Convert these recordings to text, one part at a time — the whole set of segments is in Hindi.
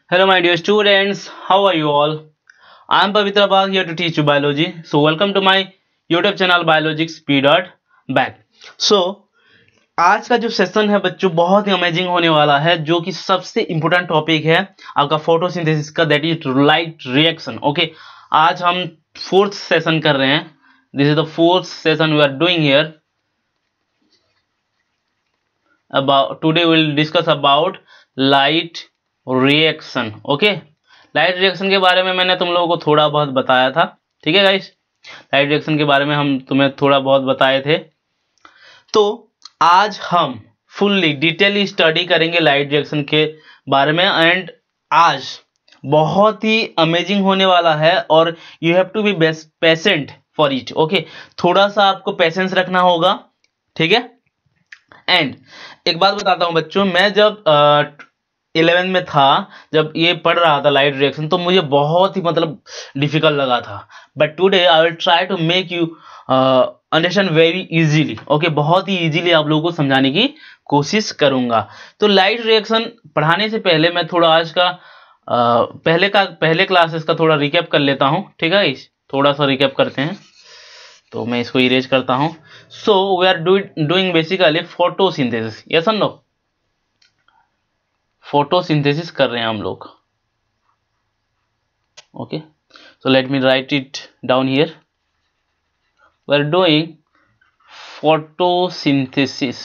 Hello, my dear students. How are you all? I am Pavitra Bag here to teach you biology. So, welcome to my YouTube channel Biologics P. Back. So, आज का जो सेशन है बच्चों बहुत ही अमेजिंग होने वाला है, जो कि सबसे इंपॉर्टेंट टॉपिक है आपका फोटोसिंथेसिस का, that is light reaction. Okay, आज हम फोर्थ सेशन कर रहे हैं. This is the fourth session we are doing here. About today we will discuss about light reaction. Okay, light reaction के बारे में मैंने तुम लोगों को थोड़ा बहुत बताया था. ठीक है गाइस, लाइट रिएक्शन के बारे में हम तुम्हें थोड़ा बहुत बताए थे. तो आज हम फुल्ली डिटेली स्टडी करेंगे लाइट रिएक्शन के बारे में. एंड आज बहुत ही अमेजिंग होने वाला है और you have to be patient for it. Okay, थोड़ा सा आपको पेशेंस रखना होगा. ठीक है. एंड एक बात बताता हूं बच्चों, मैं जब 11 में था, जब ये पढ़ रहा था लाइट रिएक्शन, तो मुझे बहुत ही मतलब डिफिकल्ट लगा था. But today I will try to make you understand very easily. Okay, बहुत ही इजीली आप लोगों को समझाने की कोशिश करूंगा. तो लाइट रिएक्शन पढ़ाने से पहले मैं थोड़ा आज का पहले क्लासेस का थोड़ा रिकैप कर लेता हूं. ठीक है, थोड़ा सा रिकैप करते हैं. तो मैं इसको इरेज करता हूं. So we are doing basically photosynthesis. Yes और नो? फोटोसिंथेसिस कर रहे हैं हम लोग. Okay, so let me write it down here. We are doing photosynthesis.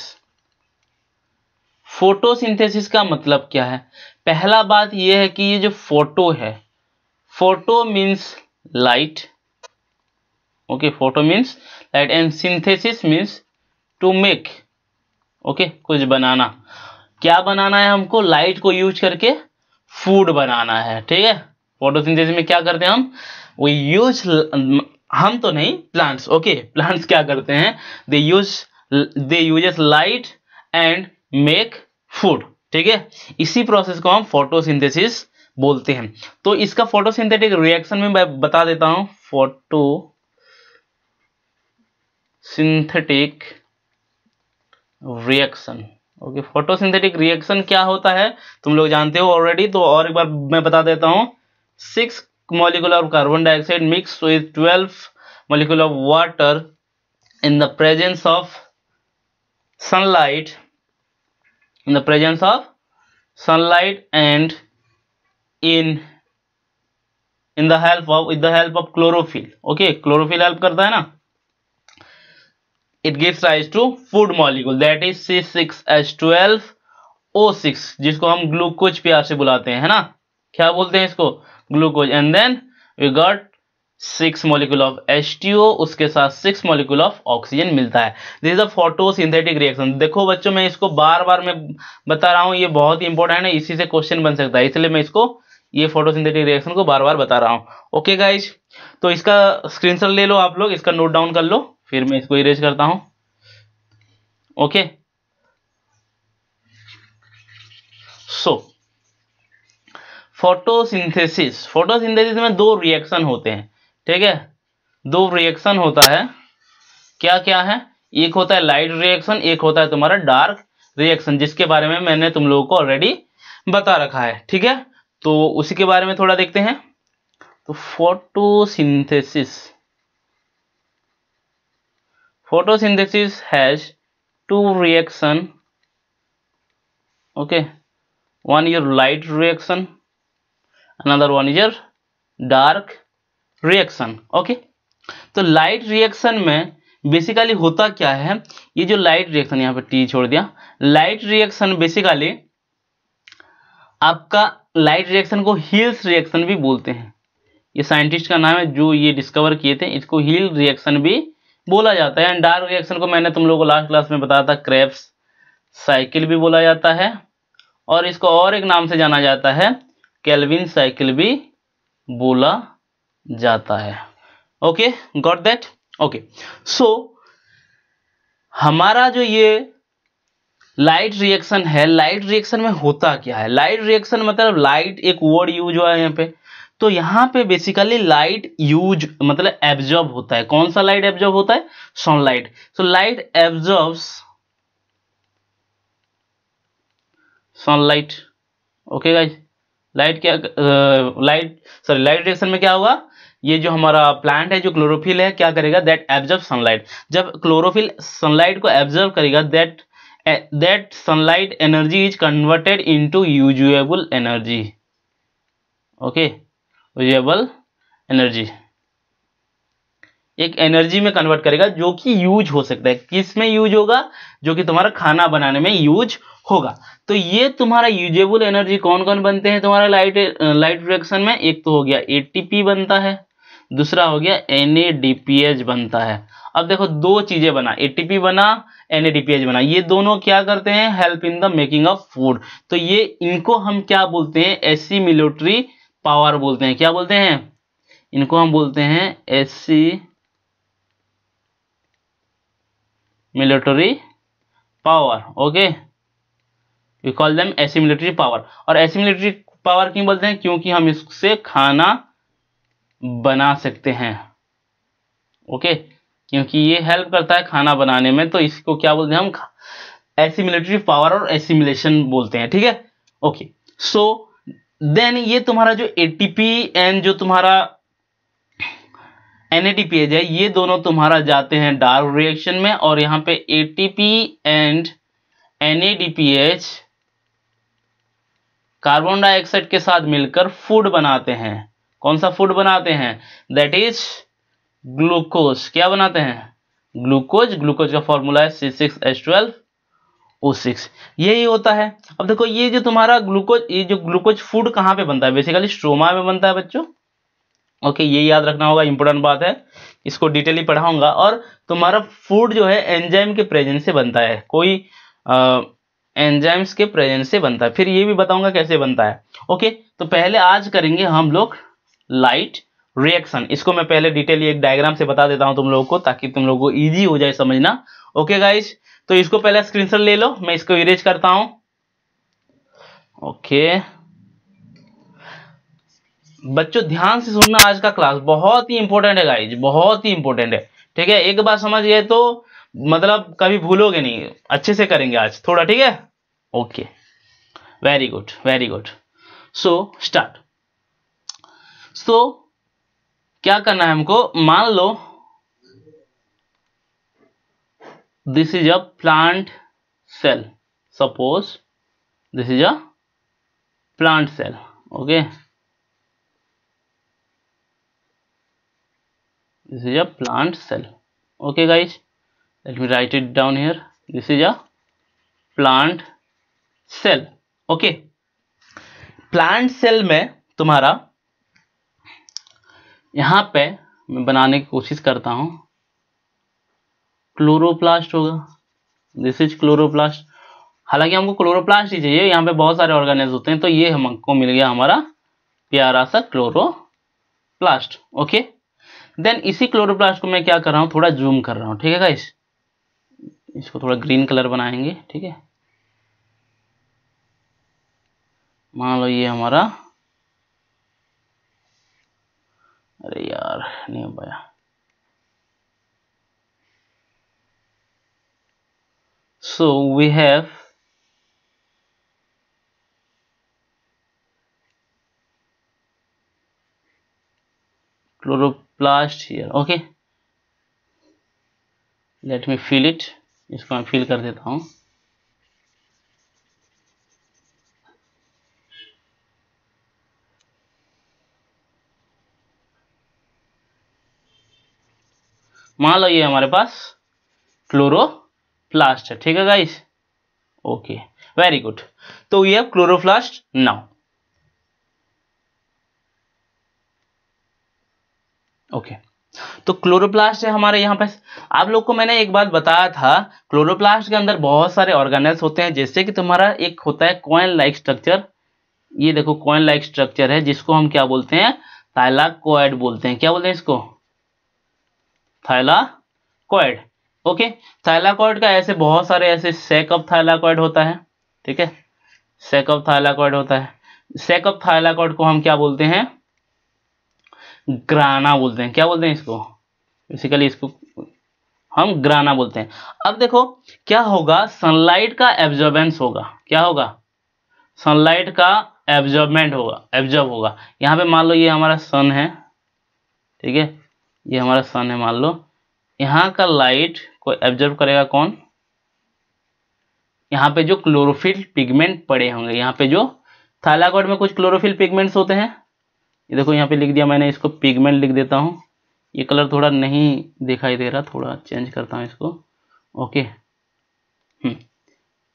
Photosynthesis का मतलब क्या है? पहला बात यह है कि ये जो फोटो है, photo means light. Okay, photo means light and synthesis means to make. Okay, कुछ बनाना. क्या बनाना है हमको? लाइट को यूज करके फूड बनाना है. ठीक है, फोटोसिंथेसिस में क्या करते हैं हम? वी यूज, हम तो नहीं, प्लांट्स. ओके, प्लांट्स क्या करते हैं? They uses light and make food. ठीक है, इसी प्रोसेस को हम फोटोसिंथेसिस बोलते हैं. तो इसका फोटोसिंथेटिक रिएक्शन में मैं बता देता हूं. Photosynthetic reaction. Okay, photosynthetic reaction क्या होता है तुम लोग जानते हो ऑलरेडी, तो और एक बार मैं बता देता हूं. 6 molecule of carbon dioxide mixed with 12 molecule of water in the presence of sunlight, and in the help of with the help of chlorophyll. Okay, chlorophyll help करता है ना. It gives rise to food molecule, that is C6H12O6, जिसको हम ग्लूकोज प्यार से बुलाते हैं, है ना. क्या बोलते हैं इसको? Glucose. And then we got 6 molecule of H2O, उसके साथ 6 molecule of ऑक्सीजन मिलता है. This is a photosynthetic reaction. देखो बच्चों, मैं इसको बार बार मैं बता रहा हूं, ये बहुत ही इंपॉर्टेंट है, इसी से क्वेश्चन बन सकता है, इसलिए मैं इसको ये फोटोसिंथेटिक रिएक्शन को बार बार बता रहा हूं. ओके गाइज, तो इसका स्क्रीनशॉट ले लो आप लोग, इसका नोट डाउन कर लो, फिर मैं इसको इरेज करता हूं. ओके, सो फोटोसिंथेसिस में 2 रिएक्शन होते हैं. ठीक है, 2 रिएक्शन होता है. क्या क्या है? एक होता है लाइट रिएक्शन, एक होता है तुम्हारा डार्क रिएक्शन, जिसके बारे में मैंने तुम लोगों को ऑलरेडी बता रखा है. ठीक है, तो उसी के बारे में थोड़ा देखते हैं. तो photosynthesis has 2 reaction. Okay, one is your light reaction, another one is your dark reaction. Okay, तो लाइट रिएक्शन में बेसिकली होता क्या है? ये जो लाइट रिएक्शन, यहाँ पे टी छोड़ दिया. लाइट रिएक्शन बेसिकली आपका लाइट रिएक्शन को हिल्स रिएक्शन भी बोलते हैं. ये साइंटिस्ट का नाम है जो ये डिस्कवर किए थे, इसको हिल रिएक्शन भी बोला जाता है. एंड डार्क रिएक्शन को मैंने तुम लोगों को लास्ट क्लास में बताया था, क्रेब्स साइकिल भी बोला जाता है, और इसको और एक नाम से जाना जाता है, केल्विन साइकिल भी बोला जाता है. Okay, got that. ओके, सो हमारा जो ये लाइट रिएक्शन है, लाइट रिएक्शन में होता क्या है? लाइट रिएक्शन मतलब लाइट एक वर्ड यूज हुआ है यहाँ पे. तो यहाँ पे बेसिकली लाइट यूज मतलब एब्जॉर्ब होता है. कौन सा लाइट एब्जॉर्ब होता है? Sunlight. So light absorbs sunlight. Okay guys, light क्या लाइट रिएक्शन में क्या होगा, ये जो हमारा प्लांट है, जो क्लोरोफिल है, क्या करेगा, दैट एब्जॉर्ब सनलाइट। जब क्लोरोफिल सनलाइट को एब्जॉर्ब करेगा, that sunlight energy is converted into usable energy. Okay, usable energy एक एनर्जी में कन्वर्ट करेगा जो कि यूज हो सकता है। किस में यूज होगा, जो कि तुम्हारा खाना बनाने में यूज होगा। तो ये तुम्हारा यूजेबल एनर्जी कौन कौन बनते हैं तुम्हारा लाइट रिएक्शन में, एक तो हो गया एटीपी बनता है, दूसरा हो गया NADPH बनता है। अब देखो दो चीजें बना, एटीपी बना, NADPH बना, ये दोनों क्या करते हैं, help in the making of food. तो ये इनको हम क्या बोलते हैं, एसिमिलेटरी पावर बोलते हैं। क्या बोलते हैं, इनको हम बोलते हैं assimilatory power. Okay, we call them assimilatory power. और एसिमिलेटरी पावर क्यों बोलते हैं, क्योंकि हम इससे खाना बना सकते हैं। ओके, क्योंकि ये हेल्प करता है खाना बनाने में, तो इसको क्या बोलते हैं हम, एसिमिलेटरी पावर और एसिमिलेशन बोलते हैं। ठीक है, ओके। सो देन ये तुम्हारा जो एटीपी एंड जो तुम्हारा NADPH है, ये दोनों तुम्हारा जाते हैं डार्क रिएक्शन में, और यहाँ पे ATP and NADPH carbon dioxide के साथ मिलकर फूड बनाते हैं। कौन सा फूड बनाते हैं, दैट इज ग्लूकोज। क्या बनाते हैं, ग्लूकोज। ग्लूकोज का फॉर्मूला है C6H12O6, यही होता है। अब देखो ये जो तुम्हारा ग्लूकोज, ये जो ग्लूकोज फूड कहाँ पे बनता है, बेसिकली स्ट्रोमा में बनता है बच्चों। ओके, ये याद रखना होगा, इंपॉर्टेंट बात है, इसको डिटेली पढ़ाऊंगा। और तुम्हारा फूड जो है एंजाइम के प्रेजेंस से बनता है, कोई एंजाइम्स के प्रेजेंस से बनता है, फिर ये भी बताऊंगा कैसे बनता है। ओके, तो पहले आज करेंगे हम लोग लाइट रिएक्शन। इसको मैं पहले डिटेली एक डायग्राम से बता देता हूं तुम लोगों को, ताकि तुम लोगों को इजी हो जाए समझना। ओके गाइस, तो इसको पहले स्क्रीनशॉट ले लो, मैं इसको इरेज करता हूं। ओके बच्चों, ध्यान से सुनना, आज का क्लास बहुत ही इंपॉर्टेंट है गाइज, बहुत ही इंपॉर्टेंट है। ठीक है, एक बार समझ गए तो मतलब कभी भूलोगे नहीं, अच्छे से करेंगे आज थोड़ा। ठीक है, okay, very good very good. So start. So क्या करना है हमको, मान लो this is a plant cell, suppose this is a plant cell. Okay, this is a plant cell. Okay guys, let me write it down here, this is a plant cell. Okay, plant cell में तुम्हारा यहां पे मैं बनाने की कोशिश करता हूं, क्लोरोप्लास्ट होगा, दिस इज क्लोरोप्लास्ट। हालांकि हमको क्लोरोप्लास्ट ही चाहिए, यहाँ पे बहुत सारे ऑर्गेनेल्स होते हैं, तो ये हमको मिल गया हमारा प्यारा सा क्लोरोप्लास्ट। ओके, देन इसी क्लोरोप्लास्ट को मैं क्या कर रहा हूं, थोड़ा जूम कर रहा हूं। ठीक है गाइस, इसको थोड़ा ग्रीन कलर बनाएंगे। ठीक है, मान लो ये हमारा, अरे यार नहीं हो पाया। So we have chloroplast here. Okay, let me fill it, इसको मैं फिल कर देता हूं। मान लो ये हमारे पास क्लोरोप्लास्ट है। ठीक है गाइस, ओके वेरी गुड। तो we have chloroplast now. Okay, तो क्लोरोप्लास्ट है हमारे यहाँ पे। आप लोग को मैंने एक बात बताया था, क्लोरोप्लास्ट के अंदर बहुत सारे ऑर्गेनेल्स होते हैं, जैसे कि तुम्हारा एक होता है कॉइन लाइक स्ट्रक्चर। ये देखो कॉइन लाइक स्ट्रक्चर है, जिसको हम क्या बोलते हैं, थाइलाकोइड बोलते हैं। क्या बोलते हैं इसको, थाइलाकोइड। ओके, थाइलाकोइड का ऐसे बहुत सारे ऐसे सेक ऑफ थाइलाकोइड होता है। ठीक है, सेक ऑफ थाइलाकोइड होता है। सेक ऑफ थाइलाकोइड को हम क्या बोलते हैं, ग्राना बोलते हैं। क्या बोलते हैं इसको, बेसिकली इसको हम ग्राना बोलते हैं। अब देखो क्या होगा, सनलाइट का एब्जॉर्बेंस होगा। क्या होगा, सनलाइट का एब्जॉर्बमेंट होगा, एब्जॉर्ब होगा। यहाँ पे मान लो ये हमारा सन है, ठीक है, ये हमारा सन है मान लो, यहाँ का लाइट को एब्जॉर्ब करेगा कौन, यहाँ पे जो क्लोरोफिल पिगमेंट पड़े होंगे, यहाँ पे जो थाइलाकॉइड में कुछ क्लोरोफिल पिगमेंट्स होते हैं, ये देखो यहाँ पे लिख दिया मैंने, इसको पिगमेंट लिख देता हूँ। ये कलर थोड़ा नहीं दिखाई दे रहा, थोड़ा चेंज करता हूँ इसको, ओके।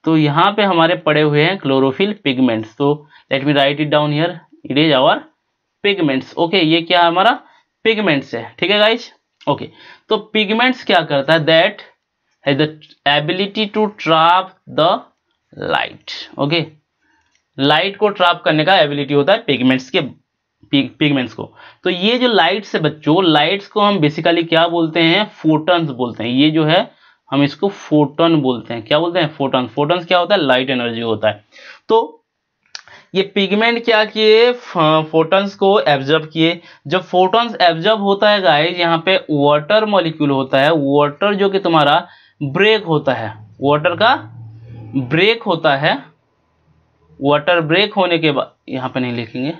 तो यहाँ पे हमारे पड़े हुए हैं क्लोरोफिल पिगमेंट्स, तो let me write it down here, it is our pigments, okay. ये क्या हमारा पिगमेंट्स है, ठीक है गाइज, ओके। तो पिगमेंट्स क्या करता है, that has the ability to trap the light, okay. Light को ट्रैप करने का एबिलिटी होता है पिगमेंट्स के, पिगमेंट्स को। तो ये जो लाइट्स है बच्चों, लाइट्स को हम बेसिकली क्या बोलते हैं, फोटॉन्स बोलते हैं। ये जो है हम इसको फोटॉन बोलते हैं, क्या बोलते हैं, फोटॉन। फोटॉन्स क्या होता है, लाइट एनर्जी होता है। तो ये पिगमेंट क्या किए, फोटॉन्स को एब्जॉर्ब किए। जब फोटॉन्स एब्जॉर्ब होता है गाइस, यहाँ पे वाटर मॉलिक्यूल होता है, वाटर जो कि तुम्हारा ब्रेक होता है, वाटर का ब्रेक होता है। वाटर ब्रेक होने के बाद, यहाँ पे नहीं लिखेंगे,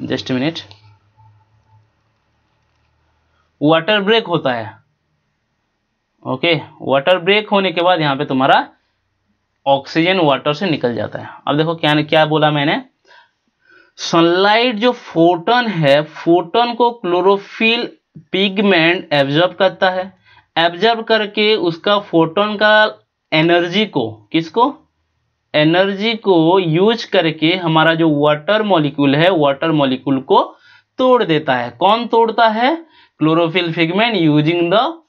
जस्ट मिनट, वाटर ब्रेक होता है, ओके। वाटर ब्रेक होने के बाद यहाँ पे तुम्हारा ऑक्सीजन वाटर से निकल जाता है। अब देखो क्या क्या बोला मैंने, सनलाइट जो फोटोन है, फोटोन को क्लोरोफिल पिगमेंट एब्जॉर्ब करता है, एब्जॉर्ब करके उसका फोटोन का एनर्जी को, किसको, एनर्जी को यूज करके हमारा जो वाटर मॉलिक्यूल है, वाटर मॉलिक्यूल को तोड़ देता है। कौन तोड़ता है, chlorophyll pigment using the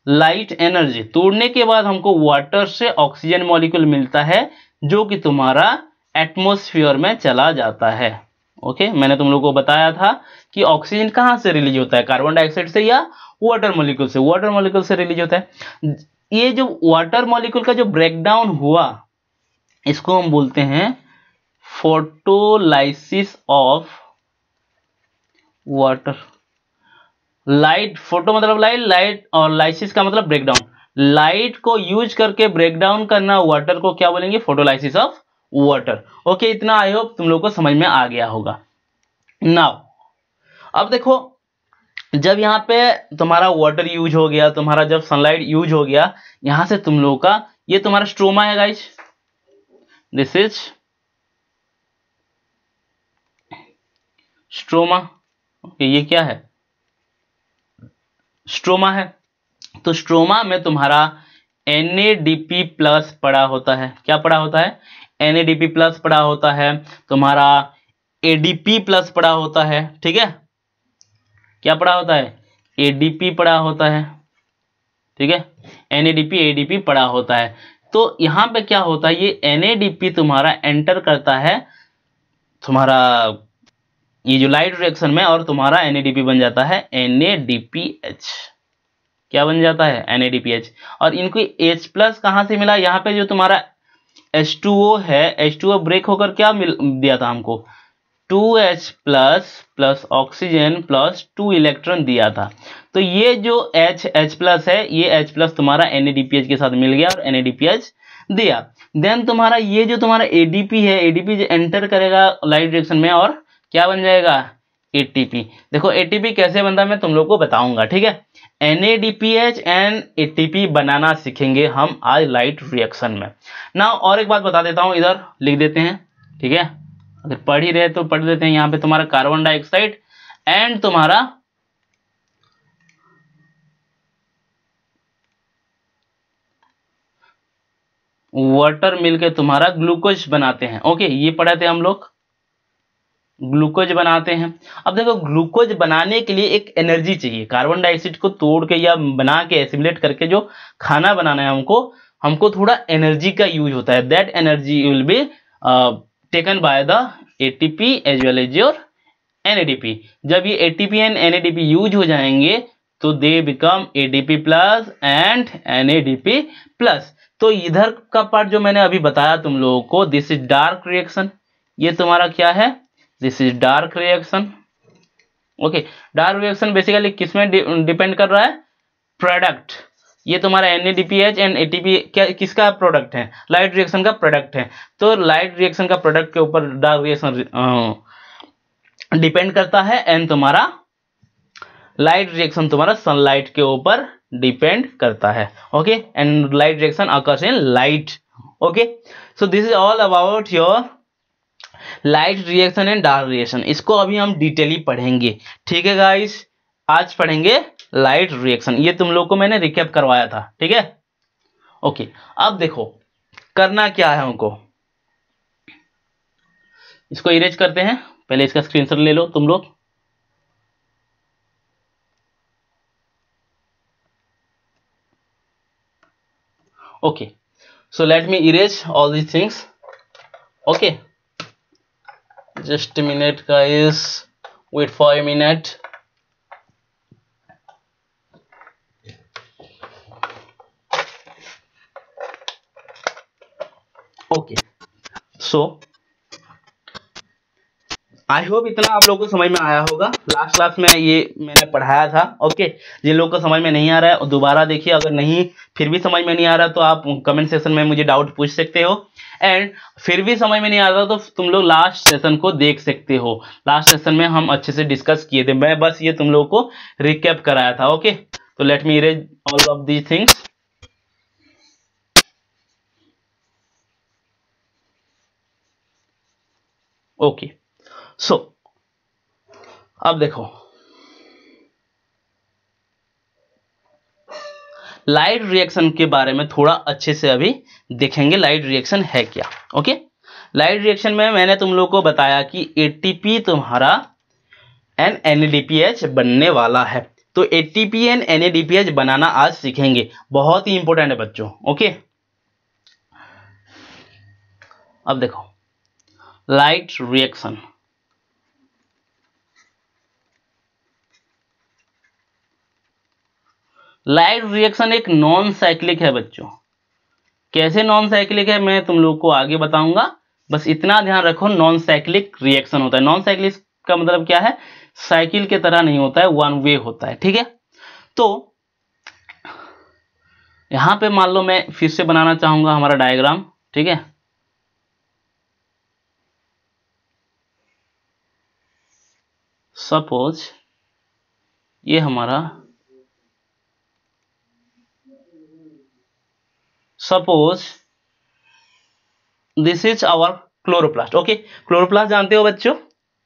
light energy. तोड़ने के बाद हमको वाटर से ऑक्सीजन मॉलिक्यूल मिलता है, जो कि तुम्हारा एटमॉस्फेयर में चला जाता है, ओके। मैंने तुम लोगों को बताया था कि ऑक्सीजन कहां से रिलीज होता है, कार्बन डाइऑक्साइड से या वाटर मॉलिक्यूल से, वाटर मॉलिक्यूल से रिलीज होता है। ये जो वाटर मॉलिक्यूल का जो ब्रेकडाउन हुआ, इसको हम बोलते हैं photolysis of water. Light, photo मतलब लाइट, लाइट और लाइसिस का मतलब ब्रेकडाउन। लाइट को यूज करके ब्रेकडाउन करना वाटर को क्या बोलेंगे, फोटोलाइसिस ऑफ वाटर, ओके। इतना आई होप तुम लोग को समझ में आ गया होगा। नाउ अब देखो, जब यहाँ पे तुम्हारा वाटर यूज हो गया, तुम्हारा जब सनलाइट यूज हो गया, यहां से तुम लोगों का ये तुम्हारा स्ट्रोमा है guys, this is stroma, okay. ये क्या है, स्ट्रोमा है। तो स्ट्रोमा में तुम्हारा NADP प्लस पड़ा होता है, क्या पड़ा होता है, NADP प्लस पड़ा होता है, तुम्हारा ADP प्लस पड़ा होता है, ठीक है। क्या पड़ा होता है, ADP पड़ा होता है, ठीक है, NADP ADP पड़ा होता है। तो यहां पे क्या होता है, ये NADP तुम्हारा एंटर करता है तुम्हारा ये जो लाइट रिएक्शन में, और तुम्हारा NADP बन जाता है NADPH। क्या बन जाता है, NADPH। और इनको H प्लस कहां से मिला, यहाँ पे जो तुम्हारा H2O है, H2O ब्रेक होकर क्या मिल दिया था हमको, 2H plus plus oxygen plus 2 electron दिया था। तो ये जो H प्लस है, ये H प्लस तुम्हारा NADPH के साथ मिल गया और NADPH दिया। देन तुम्हारा ये जो तुम्हारा ADP है, ADP जो एंटर करेगा लाइट रिएक्शन में और क्या बन जाएगा, ATP। देखो ATP कैसे बनता है मैं तुम लोग को बताऊंगा, ठीक है। NADPH एंड ATP बनाना सीखेंगे हम आज लाइट रिएक्शन में। ना और एक बात बता देता हूं, इधर लिख देते हैं, ठीक है। अगर पढ़ ही रहे तो पढ़ देते हैं। यहाँ पे तुम्हारा कार्बन डाइऑक्साइड एंड तुम्हारा वाटर मिलके तुम्हारा ग्लूकोज बनाते हैं, ओके। ये पढ़े थे हम लोग, ग्लूकोज बनाते हैं। अब देखो ग्लूकोज बनाने के लिए एक एनर्जी चाहिए, कार्बन डाइऑक्साइड को तोड़ के या बना के एसिमुलेट करके जो खाना बनाना है हमको थोड़ा एनर्जी का यूज होता है। That energy will be taken by the ATP as well as your NADP। जब ये ATP एंड NADP यूज हो जाएंगे तो they become ADP plus and NADP plus. तो इधर का पार्ट जो मैंने अभी बताया तुम लोगों को, दिस इज डार्क रिएक्शन। ये तुम्हारा क्या है, this is dark reaction, okay. Dark reaction basically किसमें डिपेंड कर रहा है, प्रोडक्ट, ये तुम्हारा NADPH एंड ATP क्या किसका प्रोडक्ट है? लाइट रिएक्शन का प्रोडक्ट है। तो लाइट रिएक्शन का प्रोडक्ट के ऊपर डार्क रिएक्शन डिपेंड करता है, एंड तुम्हारा लाइट रिएक्शन तुम्हारा सनलाइट के ऊपर डिपेंड करता है। Okay, and light reaction occurs in light. Okay, so this is all about your light reaction and dark reaction. इसको अभी हम डिटेली पढ़ेंगे, ठीक है गाइस। आज पढ़ेंगे लाइट रिएक्शन, ये तुम लोग को मैंने रिकैप करवाया था, ठीक है। ओके, अब देखो करना क्या है हमको, इसको इरेज करते हैं। पहले इसका स्क्रीनशॉट ले लो तुम लोग। Okay, so let me erase all these things. Okay, just a minute guys, wait for a minute. Okay, so I hope इतना आप लोगों को समझ में आया होगा। लास्ट क्लास में ये मैंने पढ़ाया था। ओके, जिन लोगों को समझ में नहीं आ रहा है दोबारा देखिए, अगर नहीं फिर भी समझ में नहीं आ रहा तो आप कमेंट सेक्शन में मुझे डाउट पूछ सकते हो, एंड फिर भी समझ में नहीं आ रहा तो तुम लोग लास्ट सेशन को देख सकते हो। लास्ट सेशन में हम अच्छे से डिस्कस किए थे, मैं बस ये तुम लोगों को रिकैप कराया था। ओके, तो let me erase all of these things. Okay, so अब देखो लाइट रिएक्शन के बारे में थोड़ा अच्छे से अभी देखेंगे, लाइट रिएक्शन है क्या। ओके, लाइट रिएक्शन में मैंने तुम लोग को बताया कि ATP तुम्हारा एंड NADPH बनने वाला है। तो ATP एंड NADPH बनाना आज सीखेंगे, बहुत ही इंपॉर्टेंट है बच्चों। ओके, अब देखो लाइट रिएक्शन, लाइट रिएक्शन एक नॉन साइक्लिक है बच्चों। कैसे नॉन साइक्लिक है मैं तुम लोग को आगे बताऊंगा, बस इतना ध्यान रखो नॉन साइक्लिक रिएक्शन होता है। नॉन साइक्लिक का मतलब क्या है? साइकिल के तरह नहीं होता है, वन वे होता है, ठीक है। तो यहां पे मान लो मैं फिर से बनाना चाहूंगा हमारा डायग्राम, ठीक है। सपोज ये हमारा, suppose this is our chloroplast. Okay, chloroplast जानते हो बच्चों,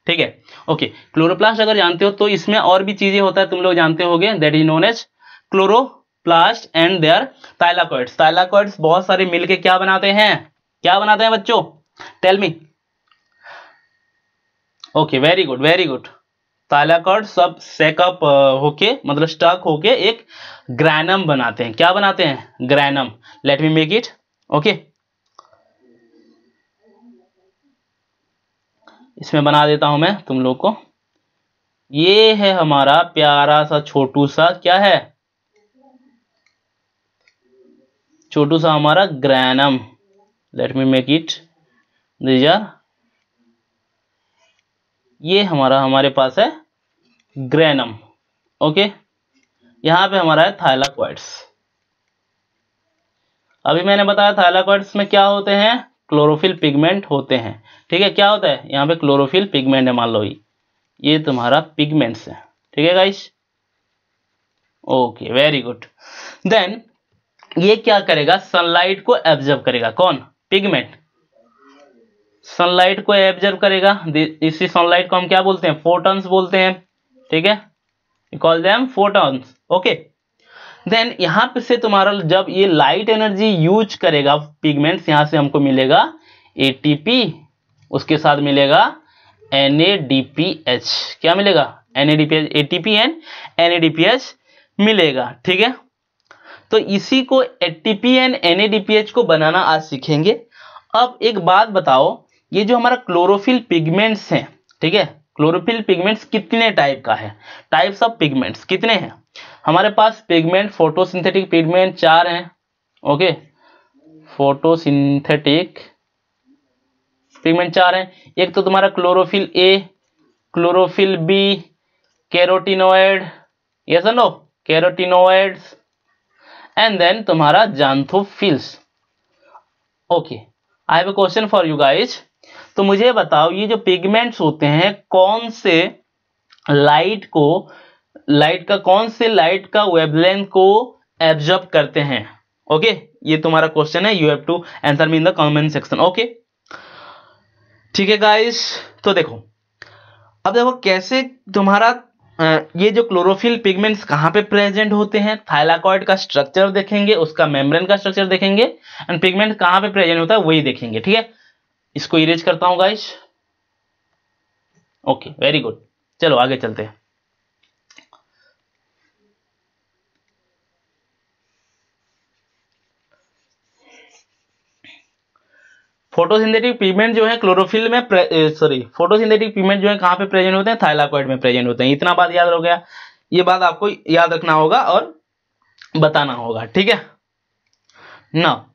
ठीक है। ओके, क्लोरोप्लास्ट अगर जानते हो तो इसमें और भी चीजें होता है, तुम लोग जानते होगे, that is known as chloroplast and their thylakoids. Thylakoids बहुत सारे मिलके क्या बनाते हैं, क्या बनाते हैं बच्चों? Tell me. Okay, very good very good. Thylakoid सब सेकअप होके मतलब स्टक होके एक ग्रैनम बनाते हैं। क्या बनाते हैं? Granum. Let me make it. Okay, इसमें बना देता हूं मैं तुम लोग को। ये है हमारा प्यारा सा छोटू सा, क्या है? छोटू सा हमारा granum. Let me make it these are, ये हमारे पास है ग्रैनम। ओके, यहां पे हमारा है थाइलाकोइड्स। अभी मैंने बताया थाइलाकोइड्स में क्या होते हैं? क्लोरोफिल पिगमेंट होते हैं, ठीक है। क्या होता है यहाँ पे? क्लोरोफिल पिगमेंट है। मान लो ये तुम्हारा पिगमेंट्स है, ठीक है guys. Okay, very good. Then ये क्या करेगा? सनलाइट को एब्जॉर्ब करेगा। कौन? पिगमेंट सनलाइट को एब्जॉर्ब करेगा। इसी सनलाइट को हम क्या बोलते हैं? फोटॉन्स बोलते हैं, ठीक है। Call them photons. Okay, then यहां पे से तुम्हारा जब ये लाइट एनर्जी यूज करेगा पिगमेंट्स, यहां से हमको मिलेगा ATP, उसके साथ मिलेगा NADPH। क्या मिलेगा? NADPH। ATP एंड NADPH मिलेगा, ठीक है। तो इसी को ATP एंड NADPH को बनाना आज सीखेंगे। अब एक बात बताओ, ये जो हमारा क्लोरोफिल पिगमेंट्स हैं, ठीक है, क्लोरोफिल पिगमेंट्स कितने टाइप का है? टाइप्स ऑफ पिगमेंट्स कितने हैं हमारे पास? पिगमेंट फोटोसिंथेटिक पिगमेंट 4 हैं। ओके, फोटोसिंथेटिक पिगमेंट 4 हैं। एक तो तुम्हारा chlorophyll A, chlorophyll B, carotenoid, yes और नो? कैरोटिनोइड्स एंड देन तुम्हारा xanthophylls. Okay, I have a question for you guys. तो मुझे बताओ ये जो पिगमेंट्स होते हैं कौन से लाइट का कौन से लाइट का वेवलेंथ को एब्जॉर्ब करते हैं। ओके, ये तुम्हारा क्वेश्चन है, you have to answer me in the comment section. Okay, ठीक है गाइस। तो देखो, अब देखो कैसे तुम्हारा ये जो क्लोरोफिल पिगमेंट्स कहाँ पे प्रेजेंट होते हैं, थाइलाकॉइड का स्ट्रक्चर देखेंगे, उसका मेम्ब्रेन का स्ट्रक्चर देखेंगे, एंड पिगमेंट कहाँ पे प्रेजेंट होता है वही देखेंगे। ठीक है, इसको इरेज करता हूं गाइस। ओके, वेरी गुड, चलो आगे चलते हैं। फोटोसिंथेटिक पिगमेंट जो है क्लोरोफिल में फोटोसिंथेटिक पिगमेंट जो है कहाँ पे प्रेजेंट होते हैं, थाइलाकॉइड में प्रेजेंट होते हैं। इतना बात याद हो गया, ये बात आपको याद रखना होगा और बताना होगा। ठीक है ना,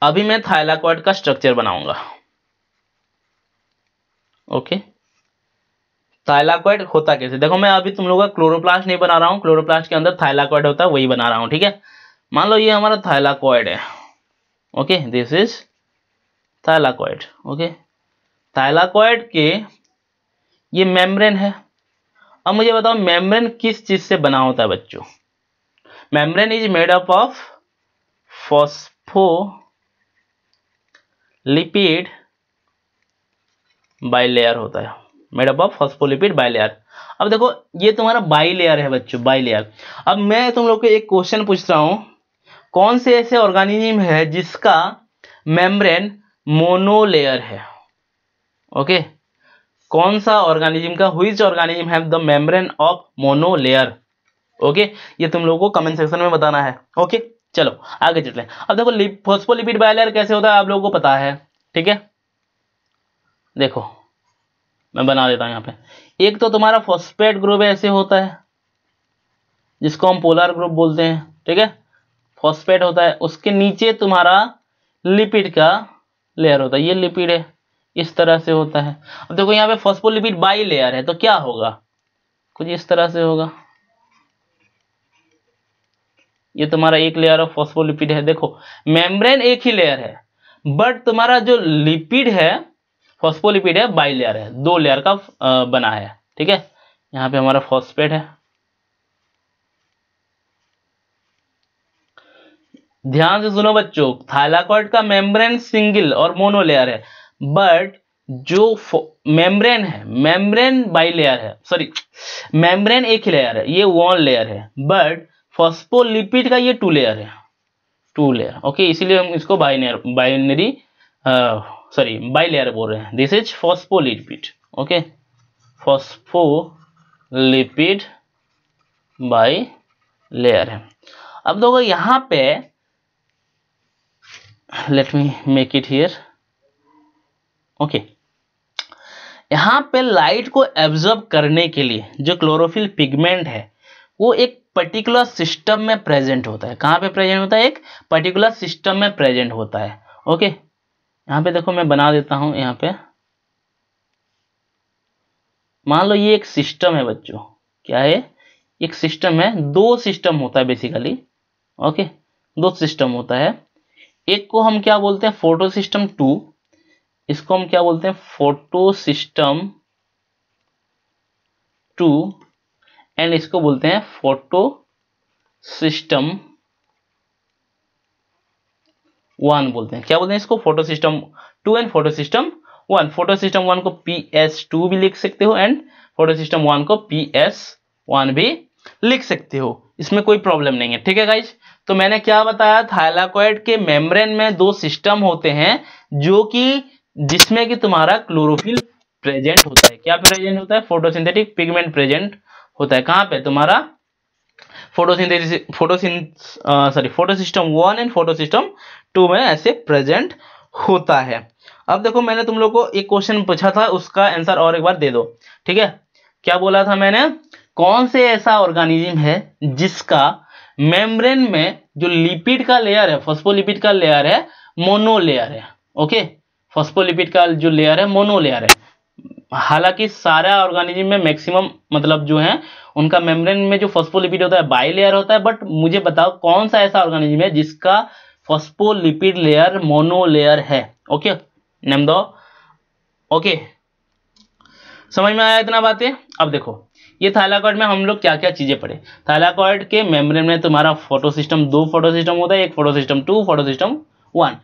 अभी मैं थाइलाकॉइड का स्ट्रक्चर बनाऊंगा। ओके, थाइलाकॉइड होता कैसे, देखो मैं अभी तुम लोगों का क्लोरोप्लास्ट नहीं बना रहा हूँ, क्लोरोप्लास्ट के अंदर थाइलाकॉइड होता है वही बना रहा हूँ। ठीक है, मान लो ये हमारा थाइलाकॉइड है। Okay, this is thylakoid. Okay, thylakoid के ये मेम्ब्रेन है। अब मुझे बताओ मेम्ब्रेन किस चीज से बना होता है बच्चों। Membrane is made up of phospholipid bilayer होता है, made up of phospholipid bilayer. अब देखो ये तुम्हारा बाइलेयर है बच्चों, बाइलेयर। अब मैं तुम लोग को एक क्वेश्चन पूछ रहा हूं, कौन से ऐसे ऑर्गेनिज्म है जिसका मेम्ब्रेन मोनोलेयर है। ओके, कौन सा ऑर्गेनिज्म का, which organism have the membrane of monolayer. Okay, ये तुम लोगों को कमेंट सेक्शन में बताना है। ओके, चलो आगे चलते हैं। अब देखो फॉस्फोलिपिड बाइलेयर कैसे होता है आप लोगों को पता है। ठीक है, देखो मैं बना देता हूं यहाँ पे। एक तो तुम्हारा फॉस्फेट ग्रुप ऐसे होता है जिसको हम पोलर ग्रुप बोलते हैं। ठीक है, फॉस्फेट होता है, उसके नीचे तुम्हारा लिपिड का लेयर होता है, ये लिपिड है, इस तरह से होता है। अब देखो यहाँ पे फॉस्फोलिपिड बाई लेयर है तो क्या होगा, कुछ इस तरह से होगा। ये तुम्हारा एक लेयर ऑफ फॉस्फोलिपिड है। देखो मेम्ब्रेन एक ही लेयर है, बट तुम्हारा जो लिपिड है फॉस्फोलिपिड है बाई लेयर है, दो लेयर का बना है। ठीक है, यहाँ पे हमारा फॉस्फेट है। ध्यान से सुनो बच्चों, थाइलाकॉइड का मेम्ब्रेन सिंगल और मोनोलेयर है, बट जो मेम्ब्रेन है, मेम्ब्रेन बाइलेयर है, सॉरी मेम्ब्रेन एक ही लेयर है, ये वन लेयर है, बट फॉस्फोलिपिड का ये टू लेयर है, टू लेयर। ओके, इसीलिए हम इसको बाइलेयर बोल रहे हैं। This is phospholipid. Okay, phospholipid bilayer है। अब देखो यहाँ पे late me make it here. Okay, यहां पे लाइट को एब्जॉर्ब करने के लिए जो क्लोरोफिल पिगमेंट है वो एक पर्टिकुलर सिस्टम में प्रेजेंट होता है। कहां पे प्रेजेंट होता है, एक पर्टिकुलर सिस्टम में प्रेजेंट होता है। ओके, यहां पे देखो मैं बना देता हूं। यहां पे मान लो ये एक सिस्टम है बच्चों, क्या है, एक सिस्टम है, दो सिस्टम होता है बेसिकली। ओके, दो सिस्टम होता है, एक को हम क्या बोलते हैं, फोटो सिस्टम 2, इसको हम क्या बोलते हैं, फोटो सिस्टम 2, एंड इसको बोलते हैं फोटो सिस्टम 1 बोलते हैं। क्या बोलते हैं इसको, photo system 2 and photo system 1। Photo system 1 को PS2 भी लिख सकते हो एंड फोटो सिस्टम 1 को PS1 भी लिख सकते हो, इसमें कोई प्रॉब्लम नहीं है। ठीक है गाइज, तो मैंने क्या बताया, थाइलाकॉइड के मेम्ब्रेन में दो सिस्टम होते हैं जो कि जिसमें कि तुम्हारा क्लोरोफिल प्रेजेंट होता है। क्या प्रेजेंट होता है, फोटोसिंथेटिक पिगमेंट प्रेजेंट होता है। कहां पे, तुम्हारा photo system 1 and photo system 2 में ऐसे प्रेजेंट होता है। अब देखो मैंने तुम लोग को एक क्वेश्चन पूछा था, उसका आंसर और एक बार दे दो। ठीक है, क्या बोला था मैंने, कौन से ऐसा ऑर्गेनिज्म है जिसका मेम्ब्रेन में जो लिपिड का लेयर है, फॉस्फोलिपिड का लेयर है, मोनोलेयर है। ओके, फॉस्फोलिपिड का जो लेयर है मोनोलेयर है, हालांकि सारा ऑर्गेनिज्म में मैक्सिमम मतलब जो है उनका मेम्ब्रेन में जो फॉस्फोलिपिड होता है बाइलेयर होता है, बट मुझे बताओ कौन सा ऐसा ऑर्गेनिज्म है जिसका फॉस्फोलिपिड लेयर मोनोलेयर है। ओके, नेम दो। ओके, समझ में आया इतना बातें। अब देखो ये थाइलाकॉइड में हम लोग क्या क्या चीजें पढ़े। थाइलाकॉइड के मेम्ब्रेन में तुम्हारा फोटोसिस्टम, 2 फोटोसिस्टम होता है, एक फोटोसिस्टम 2, फोटोसिस्टम 1।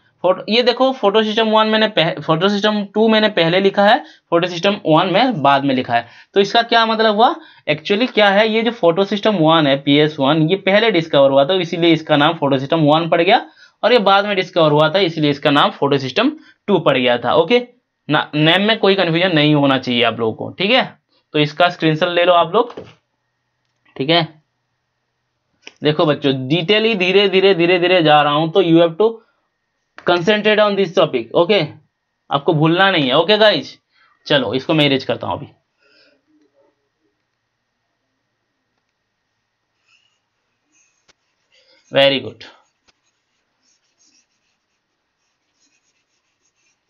ये देखो फोटोसिस्टम 1 फोटोसिस्टम 2 मैंने पहले लिखा है, फोटोसिस्टम 1 में बाद में लिखा है। तो इसका क्या मतलब हुआ, एक्चुअली क्या है, ये जो फोटोसिस्टम 1 है PS1 ये पहले डिस्कवर हुआ था, इसीलिए इसका नाम फोटोसिस्टम 1 पड़ गया, और ये बाद में डिस्कवर हुआ था इसीलिए इसका नाम फोटोसिस्टम 2 पड़ गया था। ओके ना, नेम में कोई कंफ्यूजन नहीं होना चाहिए आप लोगों को, ठीक है। तो इसका स्क्रीनशॉट ले लो आप लोग, ठीक है। देखो बच्चों डिटेली धीरे धीरे धीरे धीरे जा रहा हूं, तो you have to concentrate on this topic. Okay, आपको भूलना नहीं है। ओके गाइज, चलो इसको मैं इरेज करता हूं अभी। Very good.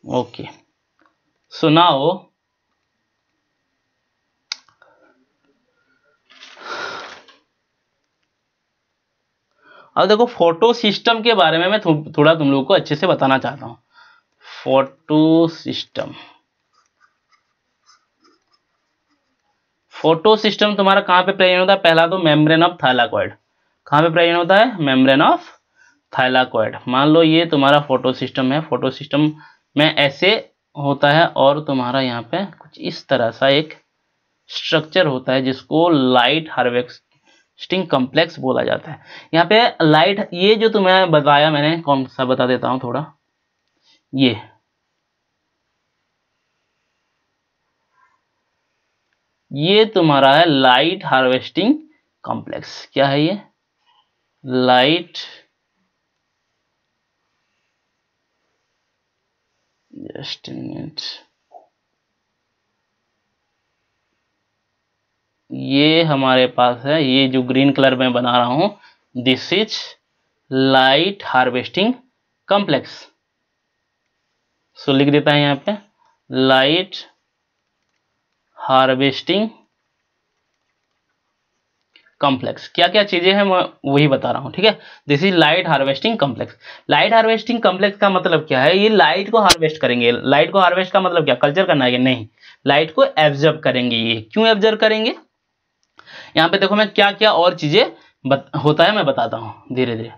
Okay, so now अब देखो फोटो सिस्टम के बारे में मैं थोड़ा तुम लोगों को अच्छे से बताना चाहता हूं। फोटो सिस्टम तुम्हारा कहां पे प्रेजेंट होता है, पहला तो मेम्ब्रेन ऑफ थाइलाकॉइड। कहां पे प्रेजेंट होता है, मेम्ब्रेन ऑफ थाइलाकॉइड। मान लो ये तुम्हारा फोटो सिस्टम है, फोटो सिस्टम में ऐसे होता है, और तुम्हारा यहाँ पे कुछ इस तरह सा एक स्ट्रक्चर होता है जिसको लाइट हार्वेस्टिंग कॉम्प्लेक्स बोला जाता है। यहाँ पे लाइट, ये जो तुम्हें बताया मैंने, कौन सा बता देता हूं थोड़ा, ये तुम्हारा है लाइट हार्वेस्टिंग कॉम्प्लेक्स। क्या है ये, लाइट, जस्ट मिनट, ये हमारे पास है, ये जो ग्रीन कलर में बना रहा हूं, this is light harvesting complex. So लिख देता है यहाँ पे लाइट हार्वेस्टिंग कॉम्प्लेक्स। क्या क्या चीजें हैं मैं वही बता रहा हूं, ठीक है। This is light harvesting complex. Light harvesting complex का मतलब क्या है, ये लाइट को हार्वेस्ट करेंगे। लाइट को हार्वेस्ट का मतलब क्या, कल्चर करना है, नहीं, लाइट को एब्जॉर्ब करेंगे। ये क्यों एब्जॉर्ब करेंगे, यहाँ पे देखो मैं क्या क्या और चीजें होता है मैं बताता हूं धीरे धीरे।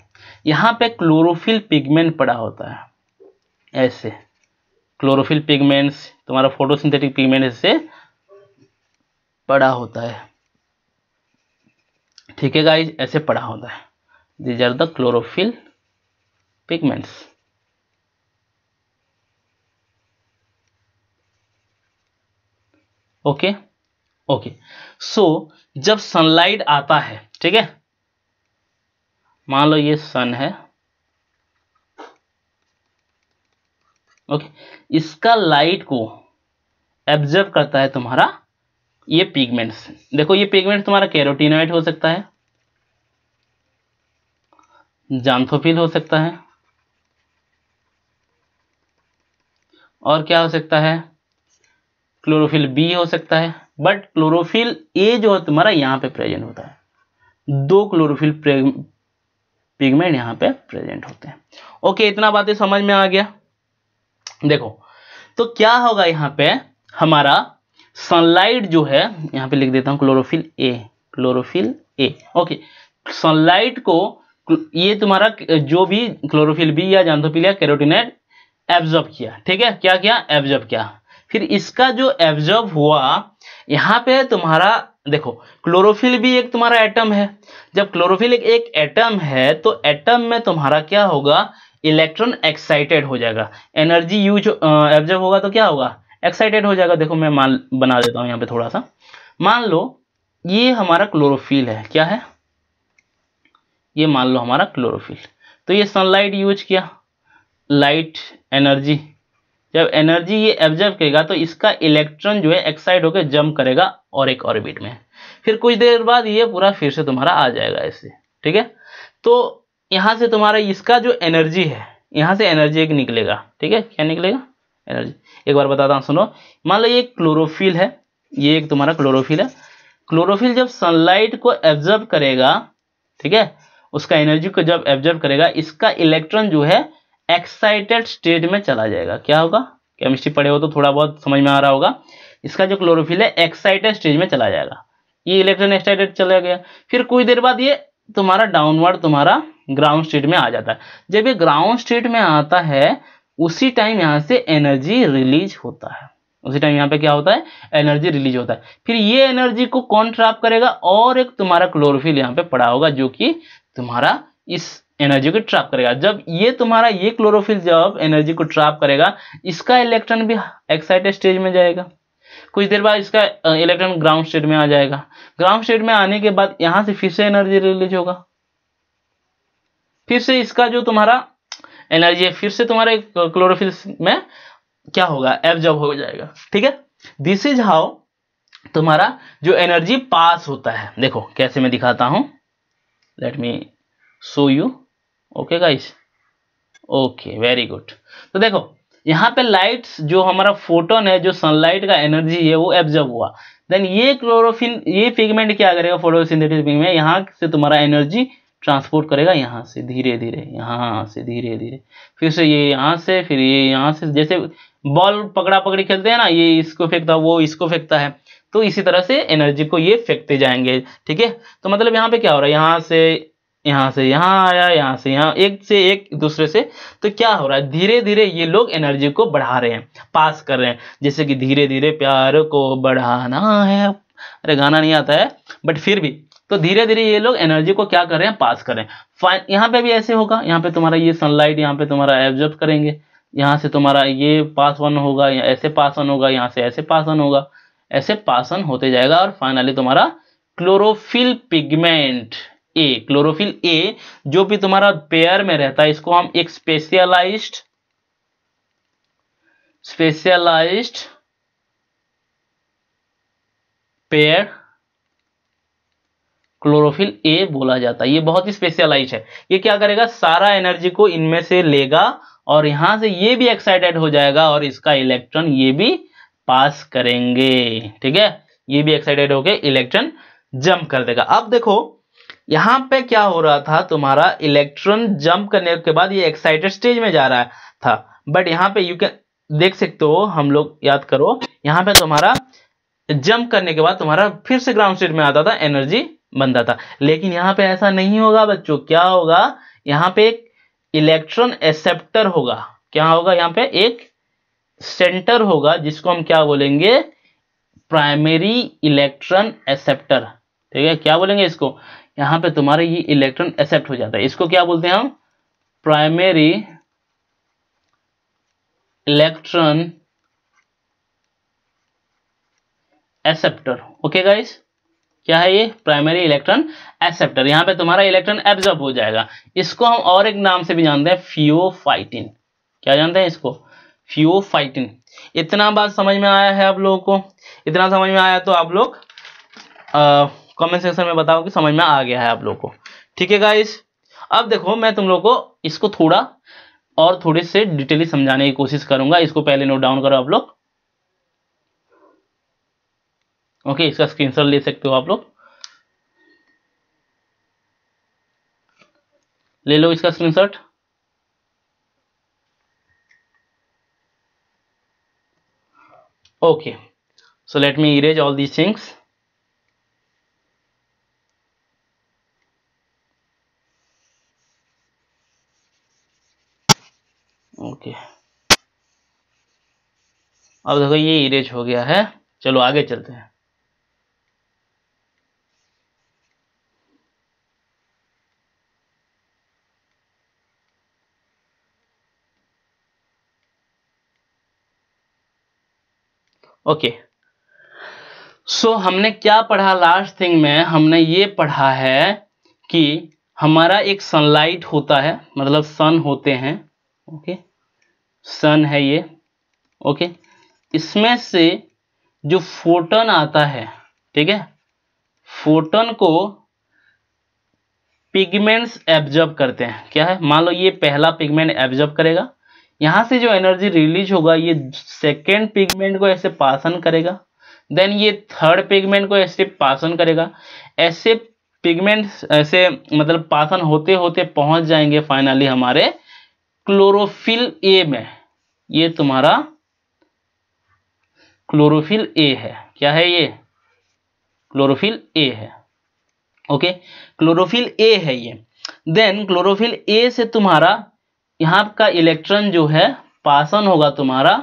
यहाँ पे क्लोरोफिल पिगमेंट पड़ा होता है, ऐसे क्लोरोफिल पिगमेंट्स, तुम्हारा फोटोसिंथेटिक पिगमेंट से पड़ा होता है, ठीक है गाइस, ऐसे पड़ा होता है। These are the chlorophyll pigments. Okay okay, so जब सनलाइट आता है, ठीक है, मान लो ये सन है, ओके, इसका लाइट को एब्जॉर्ब करता है तुम्हारा ये पिगमेंट्स। देखो ये पिगमेंट तुम्हारा कैरोटीनॉइड हो सकता है, ज़ांथोफिल हो सकता है, और क्या हो सकता है, क्लोरोफिल बी हो सकता है। बट क्लोरोफिल ए जो है तुम्हारा यहाँ पे प्रेजेंट होता है, 2 क्लोरोफिल पिगमेंट यहाँ पे प्रेजेंट होते हैं। ओके, इतना बातें समझ में आ गया। देखो तो क्या होगा, यहाँ पे हमारा सनलाइट जो है, यहाँ पे लिख देता हूँ chlorophyll A, chlorophyll A. Okay, sunlight को ये तुम्हारा जो भी क्लोरोफिल बी या ज़ांथोफिल या कैरोटीनॉइड एब्जॉर्ब किया, ठीक है, क्या किया, एब्जॉर्ब किया। फिर इसका जो एब्जॉर्ब हुआ, यहाँ पे तुम्हारा देखो क्लोरोफिल भी एक तुम्हारा एटम है। जब क्लोरोफिल एक एटम है तो एटम में तुम्हारा क्या होगा, इलेक्ट्रॉन एक्साइटेड हो जाएगा, एनर्जी यूज एब्जॉर्ब होगा तो क्या होगा, एक्साइटेड हो जाएगा। देखो मैं मान बना देता हूँ यहाँ पे थोड़ा सा, मान लो ये हमारा क्लोरोफिल है, क्या है, ये मान लो हमारा क्लोरोफिल। तो ये सनलाइट यूज किया, लाइट एनर्जी, जब एनर्जी ये एब्जॉर्ब करेगा तो इसका इलेक्ट्रॉन जो है एक्साइट होकर जंप करेगा और एक ऑर्बिट में, फिर कुछ देर बाद ये पूरा फिर से तुम्हारा आ जाएगा ऐसे, ठीक है। तो यहाँ से तुम्हारा इसका जो एनर्जी है, यहाँ से एनर्जी एक निकलेगा, ठीक है, क्या निकलेगा, एनर्जी। एक बार बताता हूँ, सुनो। मान लो ये क्लोरोफिल है, ये एक तुम्हारा क्लोरोफिल है। क्लोरोफिल जब सनलाइट को एब्जॉर्ब करेगा, ठीक है, उसका एनर्जी को जब एब्जॉर्ब करेगा, इसका इलेक्ट्रॉन जो है एक्साइटेड स्टेट में चला जाएगा। क्या होगा, केमिस्ट्री पढ़े हो तो थोड़ा बहुत समझ में आ रहा होगा। इसका जो क्लोरोफिल है एक्साइटेड स्टेज में चला जाएगा, ये इलेक्ट्रॉन एक्साइटेड चला गया। फिर कुछ देर बाद ये तुम्हारा डाउनवर्ड तुम्हारा ग्राउंड स्टेट में आ जाता है। जब ये ग्राउंड स्टेट में आता है, उसी टाइम यहाँ से एनर्जी रिलीज होता है, उसी टाइम यहाँ पे क्या होता है, एनर्जी रिलीज होता है। फिर ये एनर्जी को कौन ट्रैप करेगा, और एक तुम्हारा क्लोरोफिल यहाँ पे पड़ा होगा जो कि तुम्हारा इस एनर्जी को ट्रैप करेगा। जब ये तुम्हारा ये क्लोरोफिल जब एनर्जी को ट्रैप करेगा, इसका इलेक्ट्रॉन भी एक्साइटेड स्टेज में जाएगा। कुछ देर बाद इसका इलेक्ट्रॉन ग्राउंड स्टेट में आ जाएगा। ग्राउंड स्टेट में आने के बाद यहां से फिर से एनर्जी रिलीज होगा, फिर से इसका जो तुम्हारा एनर्जी है फिर से तुम्हारे क्लोरोफिल में क्या होगा, एब्जॉर्ब हो जाएगा। ठीक है, दिस इज हाउ तुम्हारा जो एनर्जी पास होता है। देखो कैसे मैं दिखाता हूं, let me show you. Okay guys, okay very good. तो देखो यहाँ पे लाइट्स जो हमारा फोटोन है, जो सनलाइट का एनर्जी है वो एब्जॉर्ब हुआ। देन ये क्लोरोफिल, ये पिगमेंट क्या करेगा, फोटोसिंथेसिस पिगमेंट यहाँ से तुम्हारा एनर्जी ट्रांसपोर्ट करेगा यहाँ से धीरे धीरे, यहाँ से धीरे धीरे, फिर से ये यहाँ से, फिर ये यहाँ से। जैसे बॉल पकड़ा पकड़ी खेलते हैं ना, ये इसको फेंकता है, वो इसको फेंकता है, तो इसी तरह से एनर्जी को ये फेंकते जाएंगे। ठीक है, तो मतलब यहाँ पे क्या हो रहा है, यहाँ से यहाँ आया, यहाँ से यहाँ, एक से एक दूसरे से। तो क्या हो रहा है, धीरे धीरे ये लोग एनर्जी को बढ़ा रहे हैं, पास कर रहे हैं। जैसे कि धीरे धीरे प्यार को बढ़ाना है, अरे गाना नहीं आता है बट फिर भी, तो धीरे धीरे ये लोग एनर्जी को क्या कर रहे हैं, पास कर रहे हैं। यहाँ पे भी ऐसे होगा, यहाँ पे तुम्हारा ये सनलाइट यहाँ पे तुम्हारा एब्जॉर्ब करेंगे, यहाँ से तुम्हारा ये पास ऑन होगा, या ऐसे पास ऑन होगा, यहाँ से ऐसे पास ऑन होगा, ऐसे पास ऑन होते जाएगा। और फाइनली तुम्हारा chlorophyll pigment A, chlorophyll A जो भी तुम्हारा पेयर में रहता है, इसको हम एक स्पेशलाइज्ड पेयर क्लोरोफिल ए बोला जाता है। ये बहुत ही स्पेशलाइज्ड है। ये क्या करेगा, सारा एनर्जी को इनमें से लेगा और यहां से ये भी एक्साइटेड हो जाएगा और इसका इलेक्ट्रॉन ये भी पास करेंगे। ठीक है, ये भी एक्साइटेड होके इलेक्ट्रॉन जंप कर देगा। अब देखो यहां पे क्या हो रहा था, तुम्हारा इलेक्ट्रॉन जंप करने के बाद ये एक्साइटेड स्टेज में जा रहा था, बट यहाँ पे यू कैन देख सकते हो, हम लोग याद करो, यहाँ पे तुम्हारा जंप करने के बाद तुम्हारा फिर से ग्राउंड स्टेट में आता था, एनर्जी बनता था। लेकिन यहाँ पे ऐसा नहीं होगा बच्चों। क्या होगा, यहाँ पे एक इलेक्ट्रॉन एक्सेप्टर होगा। क्या होगा, यहाँ पे एक सेंटर होगा जिसको हम क्या बोलेंगे, प्राइमरी इलेक्ट्रॉन एक्सेप्टर। ठीक है, क्या बोलेंगे इसको, यहाँ पे तुम्हारे ये इलेक्ट्रॉन एक्सेप्ट हो जाता है, इसको क्या बोलते हैं हम, primary electron acceptor. Okay guys, क्या है ये, प्राइमरी इलेक्ट्रॉन एक्सेप्टर। यहाँ पे तुम्हारा इलेक्ट्रॉन एब्जॉर्ब हो जाएगा। इसको हम और एक नाम से भी जानते हैं, फियोफाइटिन। क्या जानते हैं इसको, फियोफाइटिन। इतना बात समझ में आया है आप लोगों को? इतना समझ में आया तो आप लोग कमेंट सेक्शन में बताओ कि समझ में आ गया है आप लोग को। ठीक है गाइस, अब देखो मैं तुम लोग को इसको थोड़ा और थोड़े से डिटेली समझाने की कोशिश करूंगा। इसको पहले नोट डाउन करो आप लोग। ओके, इसका स्क्रीनशॉट ले सकते हो आप लोग, ले लो इसका screenshot. Okay, so let me erase all these things. Okay, अब देखो ये इरेज हो गया है। चलो आगे चलते हैं। ओके, सो हमने क्या पढ़ा, लास्ट थिंग में हमने ये पढ़ा है कि हमारा एक सनलाइट होता है, मतलब सन होते हैं। ओके, सन है ये। ओके, इसमें से जो फोटोन आता है, ठीक है, फोटोन को पिगमेंट्स एब्जॉर्ब करते हैं। क्या है, मान लो ये पहला पिगमेंट एब्जॉर्ब करेगा, यहाँ से जो एनर्जी रिलीज होगा ये सेकेंड पिगमेंट को ऐसे पास ऑन करेगा, देन ये थर्ड पिगमेंट को ऐसे पास ऑन करेगा, ऐसे पिगमेंट ऐसे मतलब पास ऑन होते होते पहुंच जाएंगे फाइनली हमारे क्लोरोफिल ए में। ये तुम्हारा क्लोरोफिल ए है। क्या है ये? क्लोरोफिल ए है। ओके, क्लोरोफिल ए है ये। देन क्लोरोफिल ए से तुम्हारा यहाँ का इलेक्ट्रॉन जो है पास ऑन होगा तुम्हारा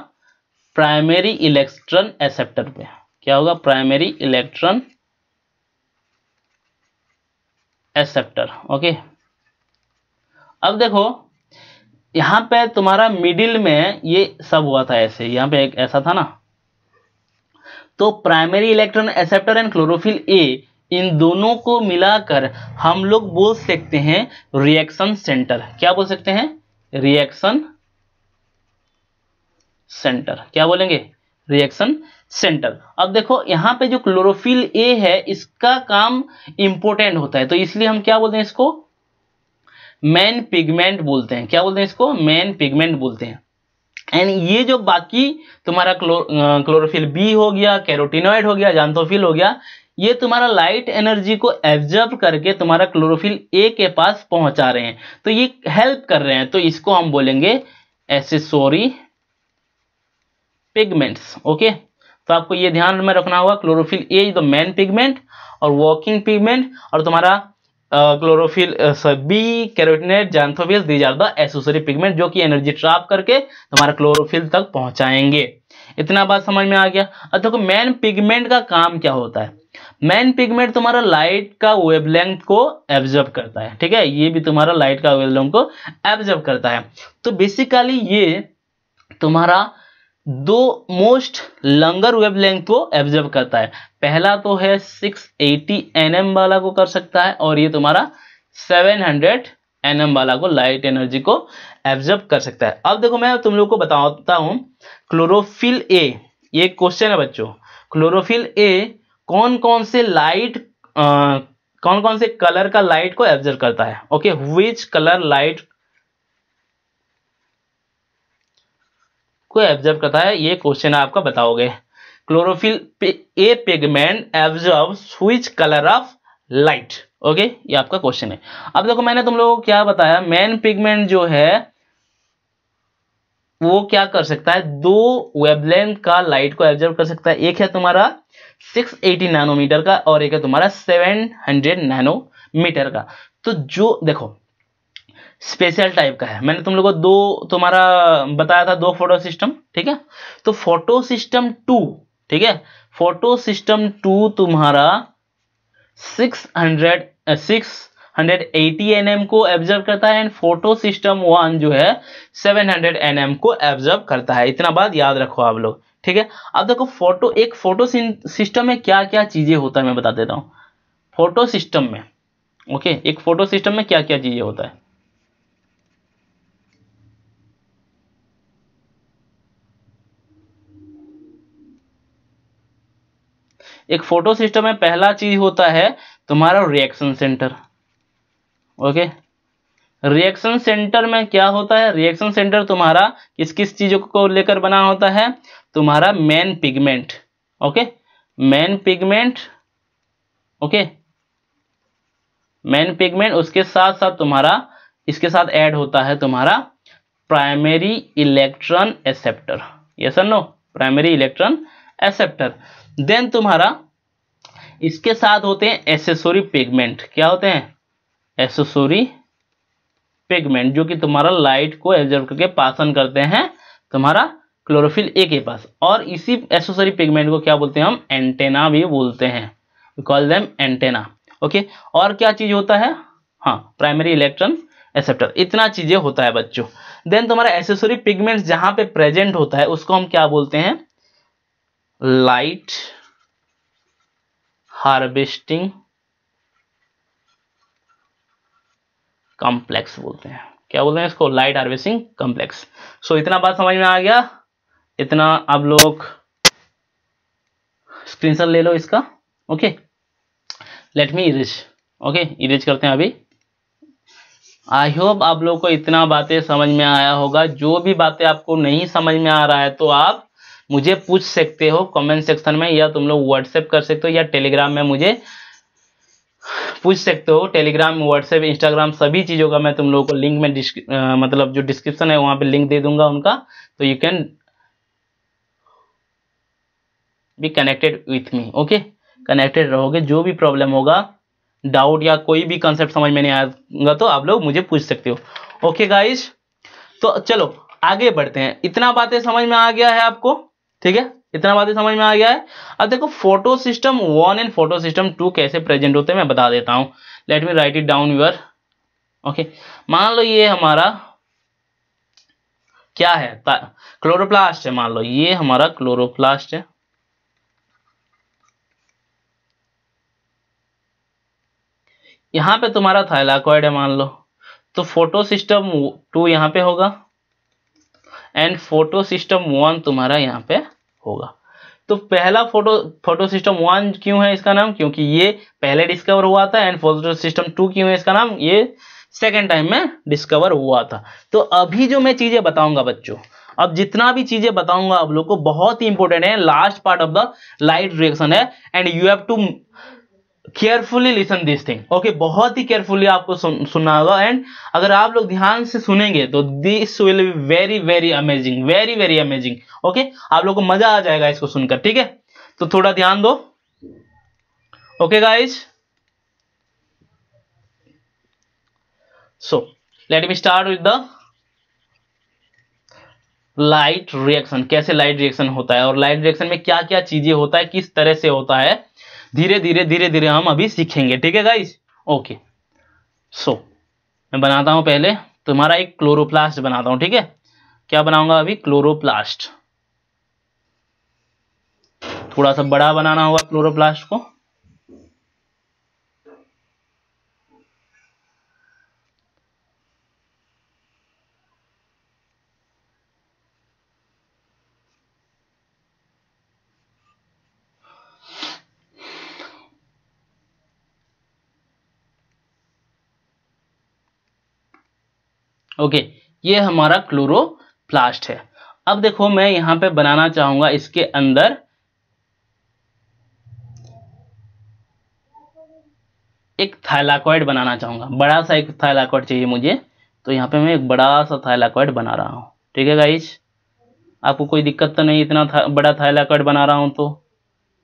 प्राइमरी इलेक्ट्रॉन एक्सेप्टर पे। क्या होगा? Primary electron acceptor. ओके, अब देखो यहाँ पे तुम्हारा मिडिल में ये सब हुआ था ऐसे, यहाँ पे एक ऐसा था ना, तो primary electron acceptor and chlorophyll A, इन दोनों को मिलाकर हम लोग बोल सकते हैं रिएक्शन सेंटर। क्या बोल सकते हैं? Reaction centre. क्या बोलेंगे? Reaction centre. अब देखो यहाँ पे जो क्लोरोफिल ए है इसका काम इंपॉर्टेंट होता है, तो इसलिए हम क्या बोलते हैं इसको? मेन पिगमेंट बोलते हैं। क्या बोलते हैं इसको? मेन पिगमेंट बोलते हैं। एंड ये जो बाकी तुम्हारा क्लोरोफिल बी हो गया, कैरोटिनॉइड हो गया, ज़ांथोफिल हो गया, ये तुम्हारा लाइट एनर्जी को एब्जॉर्ब करके तुम्हारा क्लोरोफिल ए के पास पहुंचा रहे हैं, तो ये हेल्प कर रहे हैं, तो इसको हम बोलेंगे एक्सेसरी पिगमेंट्स। ओके, तो आपको ये ध्यान में रखना होगा, chlorophyll A is the main pigment और वर्किंग पिगमेंट, और तुम्हारा chlorophyll B, carotenoid, xanthophyll, these are the accessory pigment जो कि एनर्जी ट्रैप करके तुम्हारा क्लोरोफिल तक पहुंचाएंगे। इतना बात समझ में आ गया? अब देखो मेन पिगमेंट का काम क्या होता है। मेन पिगमेंट तुम्हारा लाइट का वेवलेंथ को एब्जॉर्ब करता है। ठीक है, ये भी तुम्हारा लाइट का वेवलेंथ को एब्जॉर्ब करता है। तो बेसिकली ये तुम्हारा दो मोस्ट लंगर वेवलेंथ को एब्जॉर्ब करता है। पहला तो है 680 nm वाला को कर सकता है, और ये तुम्हारा 700 nm वाला को लाइट एनर्जी को एब्जॉर्ब कर सकता है। अब देखो मैं तुम लोग को बताता हूं क्लोरोफिल ए, ये क्वेश्चन है बच्चों, क्लोरोफिल ए कौन कौन से लाइट कौन कौन से कलर का लाइट को एब्जॉर्ब करता है। ओके, व्हिच कलर लाइट को एब्जॉर्ब करता है, ये क्वेश्चन आपका बताओगे। Chlorophyll A pigment absorbs which colour of light. Okay, ये आपका क्वेश्चन है। अब देखो मैंने तुम लोगों को क्या बताया, मेन पिगमेंट जो है वो क्या कर सकता है, दो वेवलेंथ का लाइट को एब्जॉर्ब कर सकता है। एक है तुम्हारा 680 नैनोमीटर का और एक है तुम्हारा 700 नैनोमीटर का। तो जो देखो स्पेशल टाइप का है, मैंने तुम लोगों को दो तुम्हारा बताया था, दो फोटो सिस्टम। ठीक है, तो फोटो सिस्टम 2, ठीक है, फोटो सिस्टम 2 तुम्हारा 680 nm को एब्जॉर्ब करता है, एंड फोटो सिस्टम 1 जो है 700 nm को एब्जॉर्ब करता है। इतना बात याद रखो आप लोग। ठीक है, अब देखो एक फोटो सिस्टम में क्या क्या चीजें होता है मैं बता देता हूं। फोटो सिस्टम में, ओके, एक फोटो सिस्टम में क्या क्या चीजें होता है। एक फोटो सिस्टम में पहला चीज होता है तुम्हारा reaction centre. Okay, reaction centre में क्या होता है, रिएक्शन सेंटर तुम्हारा किस किस चीजों को लेकर बना होता है, तुम्हारा main pigment. Okay, main pigment, okay, main pigment, उसके साथ साथ तुम्हारा इसके साथ ऐड होता है तुम्हारा प्राइमरी इलेक्ट्रॉन एक्सेप्टर। यस और no? Primary electron acceptor. Then तुम्हारा इसके साथ होते हैं एक्सेसरी पिगमेंट। क्या होते हैं? एक्सेसरी पिगमेंट, जो कि तुम्हारा लाइट को एब्जॉर्ब करके पास ऑन करते हैं तुम्हारा क्लोरोफिल ए के पास। और इसी एक्सेसरी पिगमेंट को क्या बोलते हैं हम? एंटेना भी बोलते हैं, we call them antenna. Okay, और क्या चीज होता है? हाँ, प्राइमरी इलेक्ट्रॉन एक्सेप्टर। इतना चीजें होता है बच्चों। देन तुम्हारा एक्सेसरी पिगमेंट जहां पे प्रेजेंट होता है उसको हम क्या बोलते हैं? लाइट हार्वेस्टिंग कॉम्प्लेक्स बोलते हैं। क्या बोलते हैं इसको? Light harvesting complex. सो इतना बात समझ में आ गया? इतना आप लोग स्क्रीनशॉट ले लो इसका। Okay, let me erase. Okay, erase करते हैं अभी। आई होप आप लोग को इतना बातें समझ में आया होगा। जो भी बातें आपको नहीं समझ में आ रहा है तो आप मुझे पूछ सकते हो कमेंट सेक्शन में, या तुम लोग व्हाट्सएप कर सकते हो, या टेलीग्राम में मुझे पूछ सकते हो। टेलीग्राम, व्हाट्सएप, इंस्टाग्राम सभी चीज़ों का मैं तुम लोगों को लिंक में मतलब जो डिस्क्रिप्शन है वहाँ पे लिंक दे दूंगा उनका, तो you can be connected with me. Okay, connected रहोगे। जो भी प्रॉब्लम होगा, डाउट या कोई भी कंसेप्ट समझ में नहीं आएगा तो आप लोग मुझे पूछ सकते हो। ओके गाइस, तो चलो आगे बढ़ते हैं। इतना बातें समझ में आ गया है आपको, ठीक है, इतना बातें समझ में आ गया है। अब देखो photo system 1 and photo system 2 कैसे प्रेजेंट होते हैं मैं बता देता हूं। Let me write it down your. Okay, मान लो ये हमारा क्या है, क्लोरोप्लास्ट है। मान लो ये हमारा क्लोरोप्लास्ट है, यहां पे तुम्हारा थाइलाकॉइड है मान लो, तो फोटो सिस्टम 2 यहाँ पे होगा एंड फोटो सिस्टम 1 तुम्हारा यहाँ पे होगा। तो पहला फोटो सिस्टम 1 क्यों है इसका नाम, क्योंकि ये पहले डिस्कवर हुआ था, एंड फोटो सिस्टम 2 क्यों है इसका नाम, ये सेकेंड टाइम में डिस्कवर हुआ था। तो अभी जो मैं चीजें बताऊंगा बच्चों, अब जितना भी चीजें बताऊंगा आप लोग को बहुत ही इंपॉर्टेंट है, last part of the light reaction है, and you have to carefully listen this thing. Okay, बहुत ही केयरफुली आपको सुनना होगा, एंड अगर आप लोग ध्यान से सुनेंगे तो this will be very very amazing, very very amazing. Okay, आप लोग को मजा आ जाएगा इसको सुनकर, ठीक है, तो थोड़ा ध्यान दो। Okay guys, so let me start with the light reaction. कैसे लाइट रिएक्शन होता है और लाइट रिएक्शन में क्या क्या चीजें होता है, किस तरह से होता है, धीरे धीरे हम अभी सीखेंगे, ठीक है गाइस। ओके, सो मैं बनाता हूं पहले तुम्हारा एक क्लोरोप्लास्ट बनाता हूं, ठीक है। क्या बनाऊंगा अभी, क्लोरोप्लास्ट। थोड़ा सा बड़ा बनाना होगा क्लोरोप्लास्ट को। ओके, ये हमारा क्लोरोप्लास्ट है। अब देखो मैं यहां पे बनाना चाहूंगा इसके अंदर एक थाइलाकॉइड बनाना चाहूंगा, बड़ा सा एक थाइलाकॉइड चाहिए मुझे, तो यहाँ पे मैं एक बड़ा सा थाइलाकॉइड बना रहा हूँ, ठीक है गाइस। आपको कोई दिक्कत तो नहीं, इतना बड़ा थाइलाकॉइड बना रहा हूँ तो,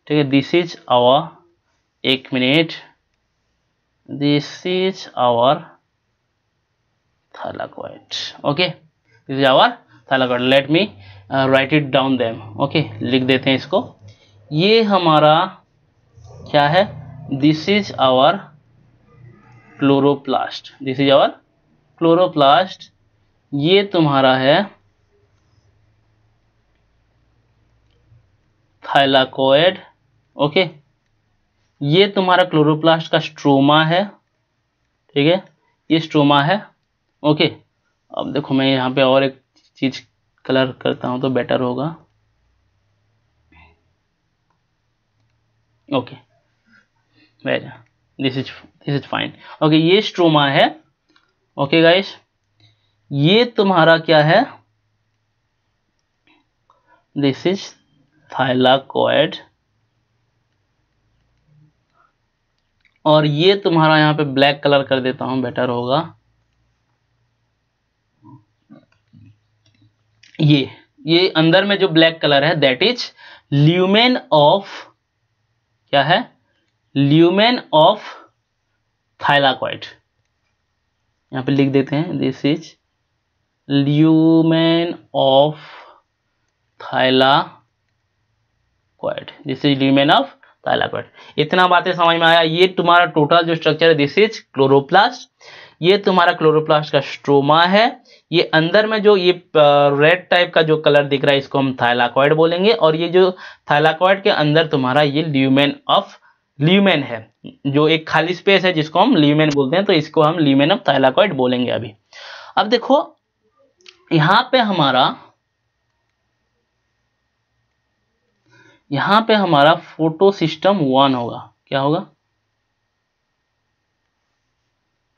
ठीक है। दिस इज आवर, एक मिनट, this is our thylakoid. Okay, this is our thylakoid. Let me write it down them. Okay, लिख देते हैं इसको। ये हमारा क्या है, this is our chloroplast, this is our chloroplast. ये तुम्हारा है थाइलाकॉइड। ओके, ये तुम्हारा क्लोरोप्लास्ट का स्ट्रोमा है, ठीक है, ये स्ट्रोमा है। ओके, अब देखो मैं यहाँ पे और एक चीज कलर करता हूं तो बेटर होगा। Okay, this is fine. Okay, ये स्ट्रोमा है। ओके गाइस, ये तुम्हारा क्या है, दिस इज थाइलाकॉइड, और ये तुम्हारा यहाँ पे ब्लैक कलर कर देता हूं, बेटर होगा। ये अंदर में जो ब्लैक कलर है दैट इज ल्यूमेन ऑफ, क्या है, ल्यूमेन ऑफ थाइलाकॉइड। यहाँ पे लिख देते हैं, this is lumen of thylakoid, this is lumen of thylakoid. इतना बातें समझ में आया। ये तुम्हारा टोटल जो स्ट्रक्चर है, दिस इज क्लोरोप्लास्ट। ये तुम्हारा क्लोरोप्लास्ट का स्ट्रोमा है। ये अंदर में जो ये रेड टाइप का जो कलर दिख रहा है इसको हम थाइलाकॉइड बोलेंगे, और ये जो थाइलाकॉइड के अंदर तुम्हारा ये ल्यूमेन है, जो एक खाली स्पेस है जिसको हम ल्यूमेन बोलते हैं, तो इसको हम ल्यूमेन ऑफ थाइलाकॉइड बोलेंगे अभी। अब देखो यहां पे हमारा फोटो सिस्टम 1 होगा, क्या होगा,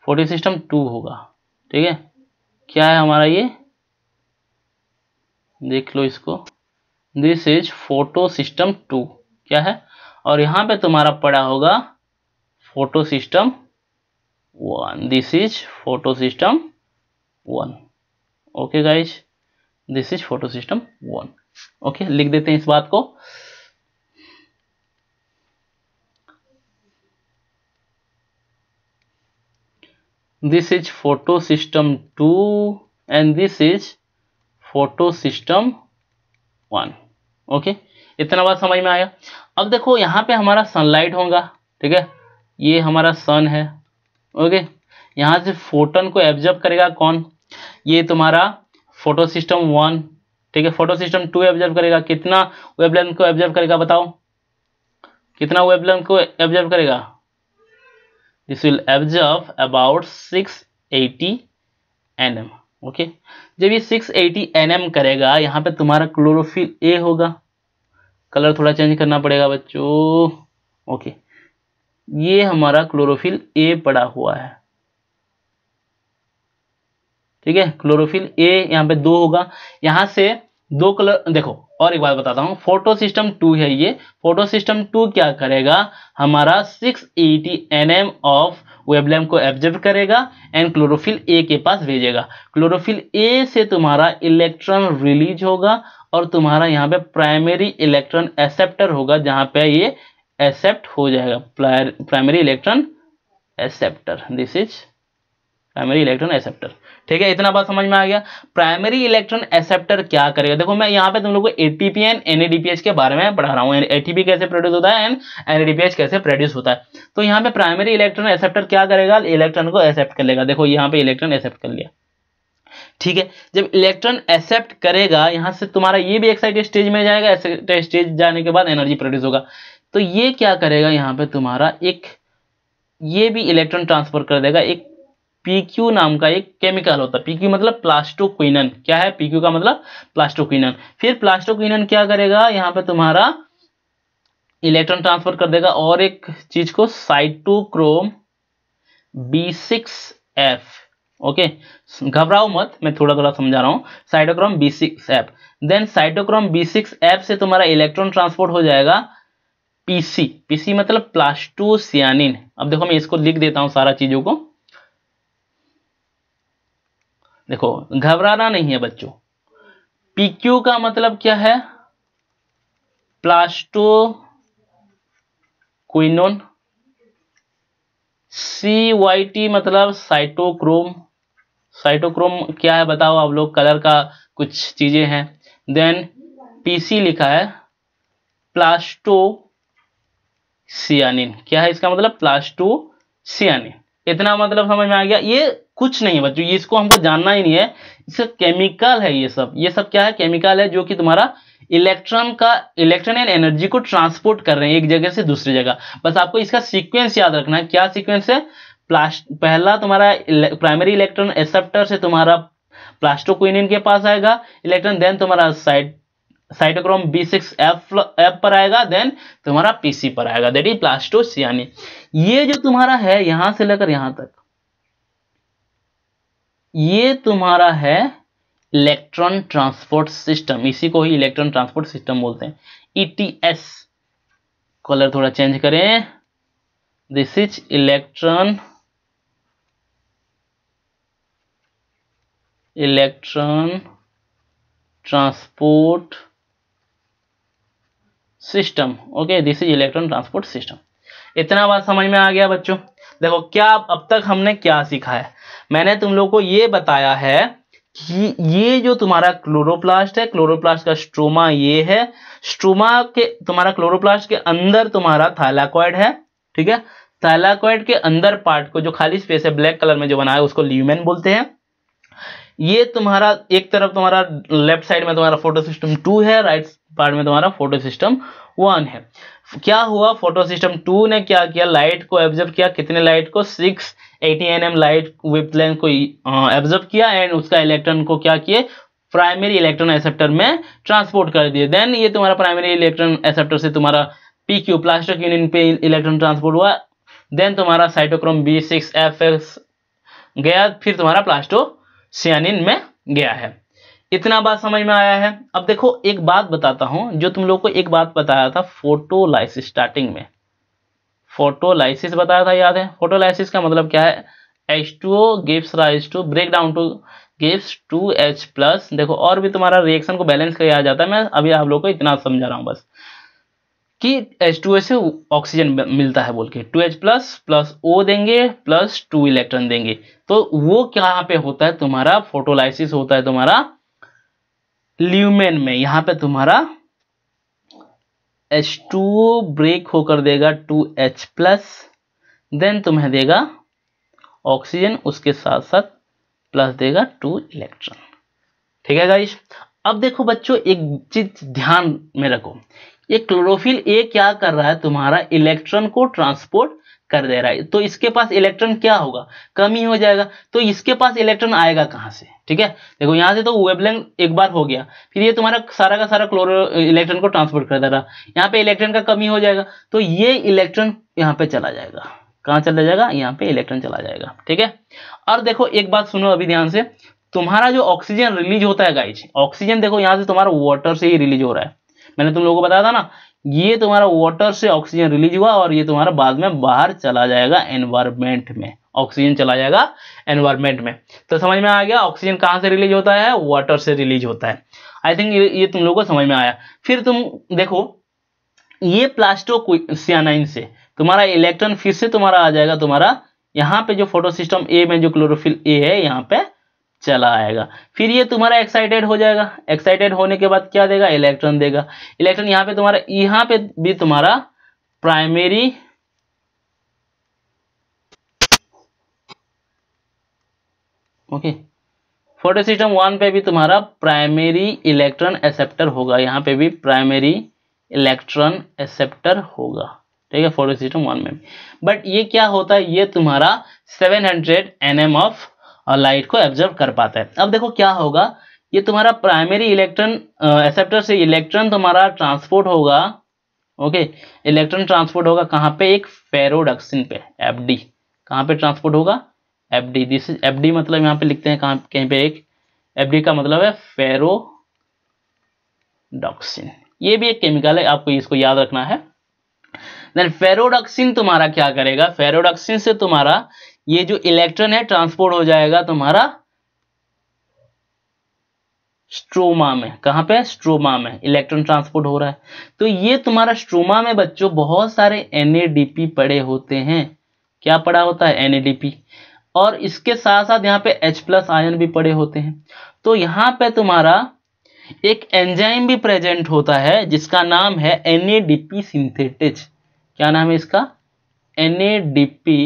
फोटो सिस्टम 2 होगा, ठीक है, क्या है हमारा ये, देख लो इसको, दिस इज फोटो सिस्टम 2, क्या है, और यहाँ पे तुम्हारा पड़ा होगा photo system 1, this is photo system 1। Okay guys, this is photo system 1। Okay, लिख देते हैं इस बात को। This is photo system 2 and this is photo system 1। Okay, इतना बात समझ में आया। अब देखो यहाँ पे हमारा सनलाइट होगा, ठीक है, ये हमारा सन है। ओके, यहाँ से फोटोन को एब्जॉर्ब करेगा कौन, ये तुम्हारा फोटो सिस्टम 1, ठीक है। फोटो सिस्टम 2 एब्जॉर्ब करेगा, कितना वेवलेंथ को एब्जॉर्ब करेगा बताओ, कितना वेवलेंथ को एब्जॉर्ब करेगा, this will absorb about 680 nm। Okay, जब ये 680 nm करेगा, यहाँ पे तुम्हारा क्लोरोफिल ए होगा, कलर थोड़ा चेंज करना पड़ेगा बच्चों। ओके, ये हमारा क्लोरोफिल ए पड़ा हुआ है, ठीक है। क्लोरोफिल ए यहाँ पे 2 होगा, यहाँ से 2 कलर। देखो और एक बात बताता हूँ, फोटो सिस्टम 2 है ये, फोटो सिस्टम 2 क्या करेगा, हमारा 680 nm ऑफ वेवलेंथ को एब्जॉर्ब करेगा एंड क्लोरोफिल ए के पास भेजेगा। क्लोरोफिल ए से तुम्हारा इलेक्ट्रॉन रिलीज होगा और तुम्हारा यहाँ पे प्राइमरी इलेक्ट्रॉन एक्सेप्टर होगा, जहां पे ये एक्सेप्ट हो जाएगा, primary electron acceptor, this is primary electron acceptor. ठीक है, इतना बात समझ में आ गया। प्राइमरी इलेक्ट्रॉन एक्सेप्टर क्या करेगा, देखो मैं यहाँ पे तुम लोग को एटीपी एंड एनएडीपीएच के बारे में पढ़ा रहा हूँ, एटीपी कैसे प्रोड्यूस होता है एंड एनएडीपीएच कैसे प्रोड्यूस होता है। तो यहाँ पे प्राइमरी इलेक्ट्रॉन एक्सेप्टर क्या करेगा, इलेक्ट्रॉन को एक्सेप्ट कर लेगा। देखो यहाँ पे इलेक्ट्रॉन एक्सेप्ट कर लिया, ठीक है। जब इलेक्ट्रॉन एक्सेप्ट करेगा, यहाँ से तुम्हारा ये भी एक्साइटेड स्टेज में जाएगा, एक्साइटेड स्टेज जाने के बाद एनर्जी प्रोड्यूस होगा। तो ये क्या करेगा, यहाँ पे तुम्हारा एक ये भी इलेक्ट्रॉन ट्रांसफर कर देगा। एक पीक्यू नाम का एक केमिकल होता है, पीक्यू मतलब प्लास्टोक्विनन, क्या है पीक्यू का मतलब प्लास्टोक्विनन। फिर प्लास्टोक्विनन क्या करेगा, यहाँ पे तुम्हारा इलेक्ट्रॉन ट्रांसफर कर देगा और एक चीज को, साइटोक्रोम B6F। ओके, घबराओ मत, मैं थोड़ा थोड़ा समझा रहा हूं। Cytochrome B6F, then cytochrome B6F से तुम्हारा इलेक्ट्रॉन ट्रांसपोर्ट हो जाएगा PC मतलब प्लास्टोसियानिन। अब देखो मैं इसको लिख देता हूं सारा चीजों को, देखो घबराना नहीं है बच्चों। PQ का मतलब क्या है, प्लास्टोक्विनोन। CYT मतलब साइटोक्रोम, साइटोक्रोम क्या है बताओ आप लोग, कलर का कुछ चीजें हैं। देन PC लिखा है प्लास्टोसियानिन, क्या है इसका मतलब प्लास्टोसियानिन। इतना मतलब समझ में आ गया। ये कुछ नहीं बच्चों, ये इसको हमको जानना ही नहीं है, इसका केमिकल है ये सब क्या है, केमिकल है जो कि तुम्हारा इलेक्ट्रॉन एंड एनर्जी को ट्रांसपोर्ट कर रहे हैं एक जगह से दूसरी जगह। बस आपको इसका सीक्वेंस याद रखना है। क्या सीक्वेंस है, पहला तुम्हारा प्राइमरी इलेक्ट्रॉन एक्सेप्टर से तुम्हारा प्लास्टोक्विनिन के पास आएगा इलेक्ट्रॉन, देन तुम्हारा साइटोक्रोम B6F पर आएगा, देन तुम्हारा PC पर आएगा, दैट इज प्लास्टोसियानिन। ये जो तुम्हारा है यहां से लेकर यहां तक, ये तुम्हारा है इलेक्ट्रॉन ट्रांसपोर्ट सिस्टम, इसी को ही इलेक्ट्रॉन ट्रांसपोर्ट सिस्टम बोलते हैं, ETS। कलर थोड़ा चेंज करें, this is electron transport system. Okay, this is electron transport system. इतना बात समझ में आ गया बच्चों। देखो क्या अब तक हमने क्या सीखा है, मैंने तुम लोग को ये बताया है कि ये जो तुम्हारा क्लोरोप्लास्ट है, क्लोरोप्लास्ट का स्ट्रोमा ये है, स्ट्रोमा के तुम्हारा क्लोरोप्लास्ट के अंदर तुम्हारा थाइलाकॉइड है, ठीक है। थाइलाकॉइड के अंदर पार्ट को जो खाली स्पेस है ब्लैक कलर में जो बना है उसको ल्यूमेन बोलते हैं। ये तुम्हारा एक तरफ तुम्हारा लेफ्ट साइड में तुम्हारा फोटो सिस्टम 2 है, राइट पार्ट में तुम्हारा फोटो सिस्टम 1 है। क्या हुआ, फोटो सिस्टम 2 ने क्या किया, लाइट को एब्जॉर्ब किया, कितने लाइट को, 680 nm लाइट वेवलेंथ को एब्जॉर्ब किया एंड उसका इलेक्ट्रॉन को क्या किए, प्राइमरी इलेक्ट्रॉन एक्सेप्टर में ट्रांसपोर्ट कर दिए। देन ये तुम्हारा प्राइमरी इलेक्ट्रॉन एक्सेप्टर से तुम्हारा PQ प्लास्टोक्विनिन पे इलेक्ट्रॉन ट्रांसपोर्ट हुआ, देन तुम्हारा साइटोक्रोम B6F गया, फिर तुम्हारा प्लास्टोसियानिन में गया है। इतना बात समझ में आया है। अब देखो एक बात बताता हूं, जो तुम लोग को एक बात बताया था फोटोलाइसिस, स्टार्टिंग में फोटोलाइसिस बताया था, याद है? फोटोलाइसिस का मतलब क्या है? H2O gives rise to break down to gives 2H+। देखो और भी तुम्हारा रिएक्शन को बैलेंस किया जाता है, मैं अभी आप लोग को इतना समझा रहा हूं बस, कि H2O से ऑक्सीजन मिलता है बोल के, 2H+ प्लस O देंगे प्लस 2 इलेक्ट्रॉन देंगे। तो वो कहाँ पे होता है तुम्हारा? फोटोलाइसिस होता है तुम्हारा ल्यूमेन में। यहाँ पे तुम्हारा H2O ब्रेक होकर देगा 2H+, देन तुम्हें देगा ऑक्सीजन, उसके साथ साथ प्लस देगा 2 इलेक्ट्रॉन। ठीक है गाइस? अब देखो बच्चों एक चीज ध्यान में रखो, ये क्लोरोफिल ए क्या कर रहा है? तुम्हारा इलेक्ट्रॉन को ट्रांसपोर्ट कर दे रहा है। तो इसके पास इलेक्ट्रॉन क्या होगा? कमी हो जाएगा। तो इसके पास इलेक्ट्रॉन आएगा कहां से? ठीक है, देखो यहां से तो वेवलेंथ एक बार हो गया, फिर ये तुम्हारा सारा का सारा क्लोरो इलेक्ट्रॉन को ट्रांसपोर्ट कर दे रहा, यहाँ पे इलेक्ट्रॉन का कमी हो जाएगा, तो ये इलेक्ट्रॉन यहाँ पे चला जाएगा। कहाँ चला जाएगा? यहाँ पे इलेक्ट्रॉन चला जाएगा। ठीक है, और देखो एक बात सुनो अभी ध्यान से, तुम्हारा जो ऑक्सीजन रिलीज होता है गाइस, ऑक्सीजन देखो यहाँ से तुम्हारा वाटर से ही रिलीज हो रहा है। मैंने तुम लोगों को बताया था ना, ये तुम्हारा वाटर से ऑक्सीजन रिलीज हुआ और ये तुम्हारा बाद में बाहर चला जाएगा एनवायरमेंट में, ऑक्सीजन चला जाएगा एनवायरमेंट में। तो समझ में आ गया ऑक्सीजन कहां से रिलीज होता है? वाटर से रिलीज होता है। आई थिंक ये तुम लोगों को समझ में आया। फिर तुम देखो ये प्लास्टोसियानिन से तुम्हारा इलेक्ट्रॉन फिर से तुम्हारा आ जाएगा तुम्हारा यहाँ पे, जो फोटोसिस्टम ए में जो क्लोरोफिल ए है यहाँ पे चला आएगा। फिर ये तुम्हारा एक्साइटेड हो जाएगा, एक्साइटेड होने के बाद क्या देगा? इलेक्ट्रॉन देगा। इलेक्ट्रॉन यहाँ पे तुम्हारा, यहाँ पे भी तुम्हारा प्राइमरी ओके, फोटोसिस्टम 1 पे भी तुम्हारा प्राइमरी इलेक्ट्रॉन एक्सेप्टर होगा, यहाँ पे भी प्राइमरी इलेक्ट्रॉन एक्सेप्टर होगा। ठीक है, फोटोसिस्टम 1 में। बट ये क्या होता है? ये तुम्हारा 700 nm ऑफ लाइट को एब्जॉर्ब कर पाता है। अब देखो क्या होगा, ये तुम्हारा प्राइमरी इलेक्ट्रॉन एक्सेप्टर से इलेक्ट्रॉन तुम्हारा ट्रांसपोर्ट होगा। ओके, इलेक्ट्रॉन ट्रांसपोर्ट होगा कहाँ पे? एक फेरोडक्सिन पे, FD। कहाँ पे ट्रांसपोर्ट होगा? FD। दिस इज FD, मतलब यहाँ पे लिखते हैं कहाँ, कहीं पे एक, FD का मतलब है फेरोडक्सिन। ये भी एक केमिकल है, आपको इसको याद रखना है। देन फेरोडक्सिन तुम्हारा क्या करेगा? फेरोडक्सिन से तुम्हारा ये जो इलेक्ट्रॉन है ट्रांसपोर्ट हो जाएगा तुम्हारा स्ट्रोमा में। कहां पे? स्ट्रोमा में इलेक्ट्रॉन ट्रांसपोर्ट हो रहा है। तो ये तुम्हारा स्ट्रोमा में बच्चों बहुत सारे NADP पड़े होते हैं। क्या पड़ा होता है? NADP। और इसके साथ साथ यहाँ पे H+ आयन भी पड़े होते हैं। तो यहाँ पे तुम्हारा एक एंजाइम भी प्रेजेंट होता है जिसका नाम है NADP सिंथेटेज। क्या नाम है इसका? NADP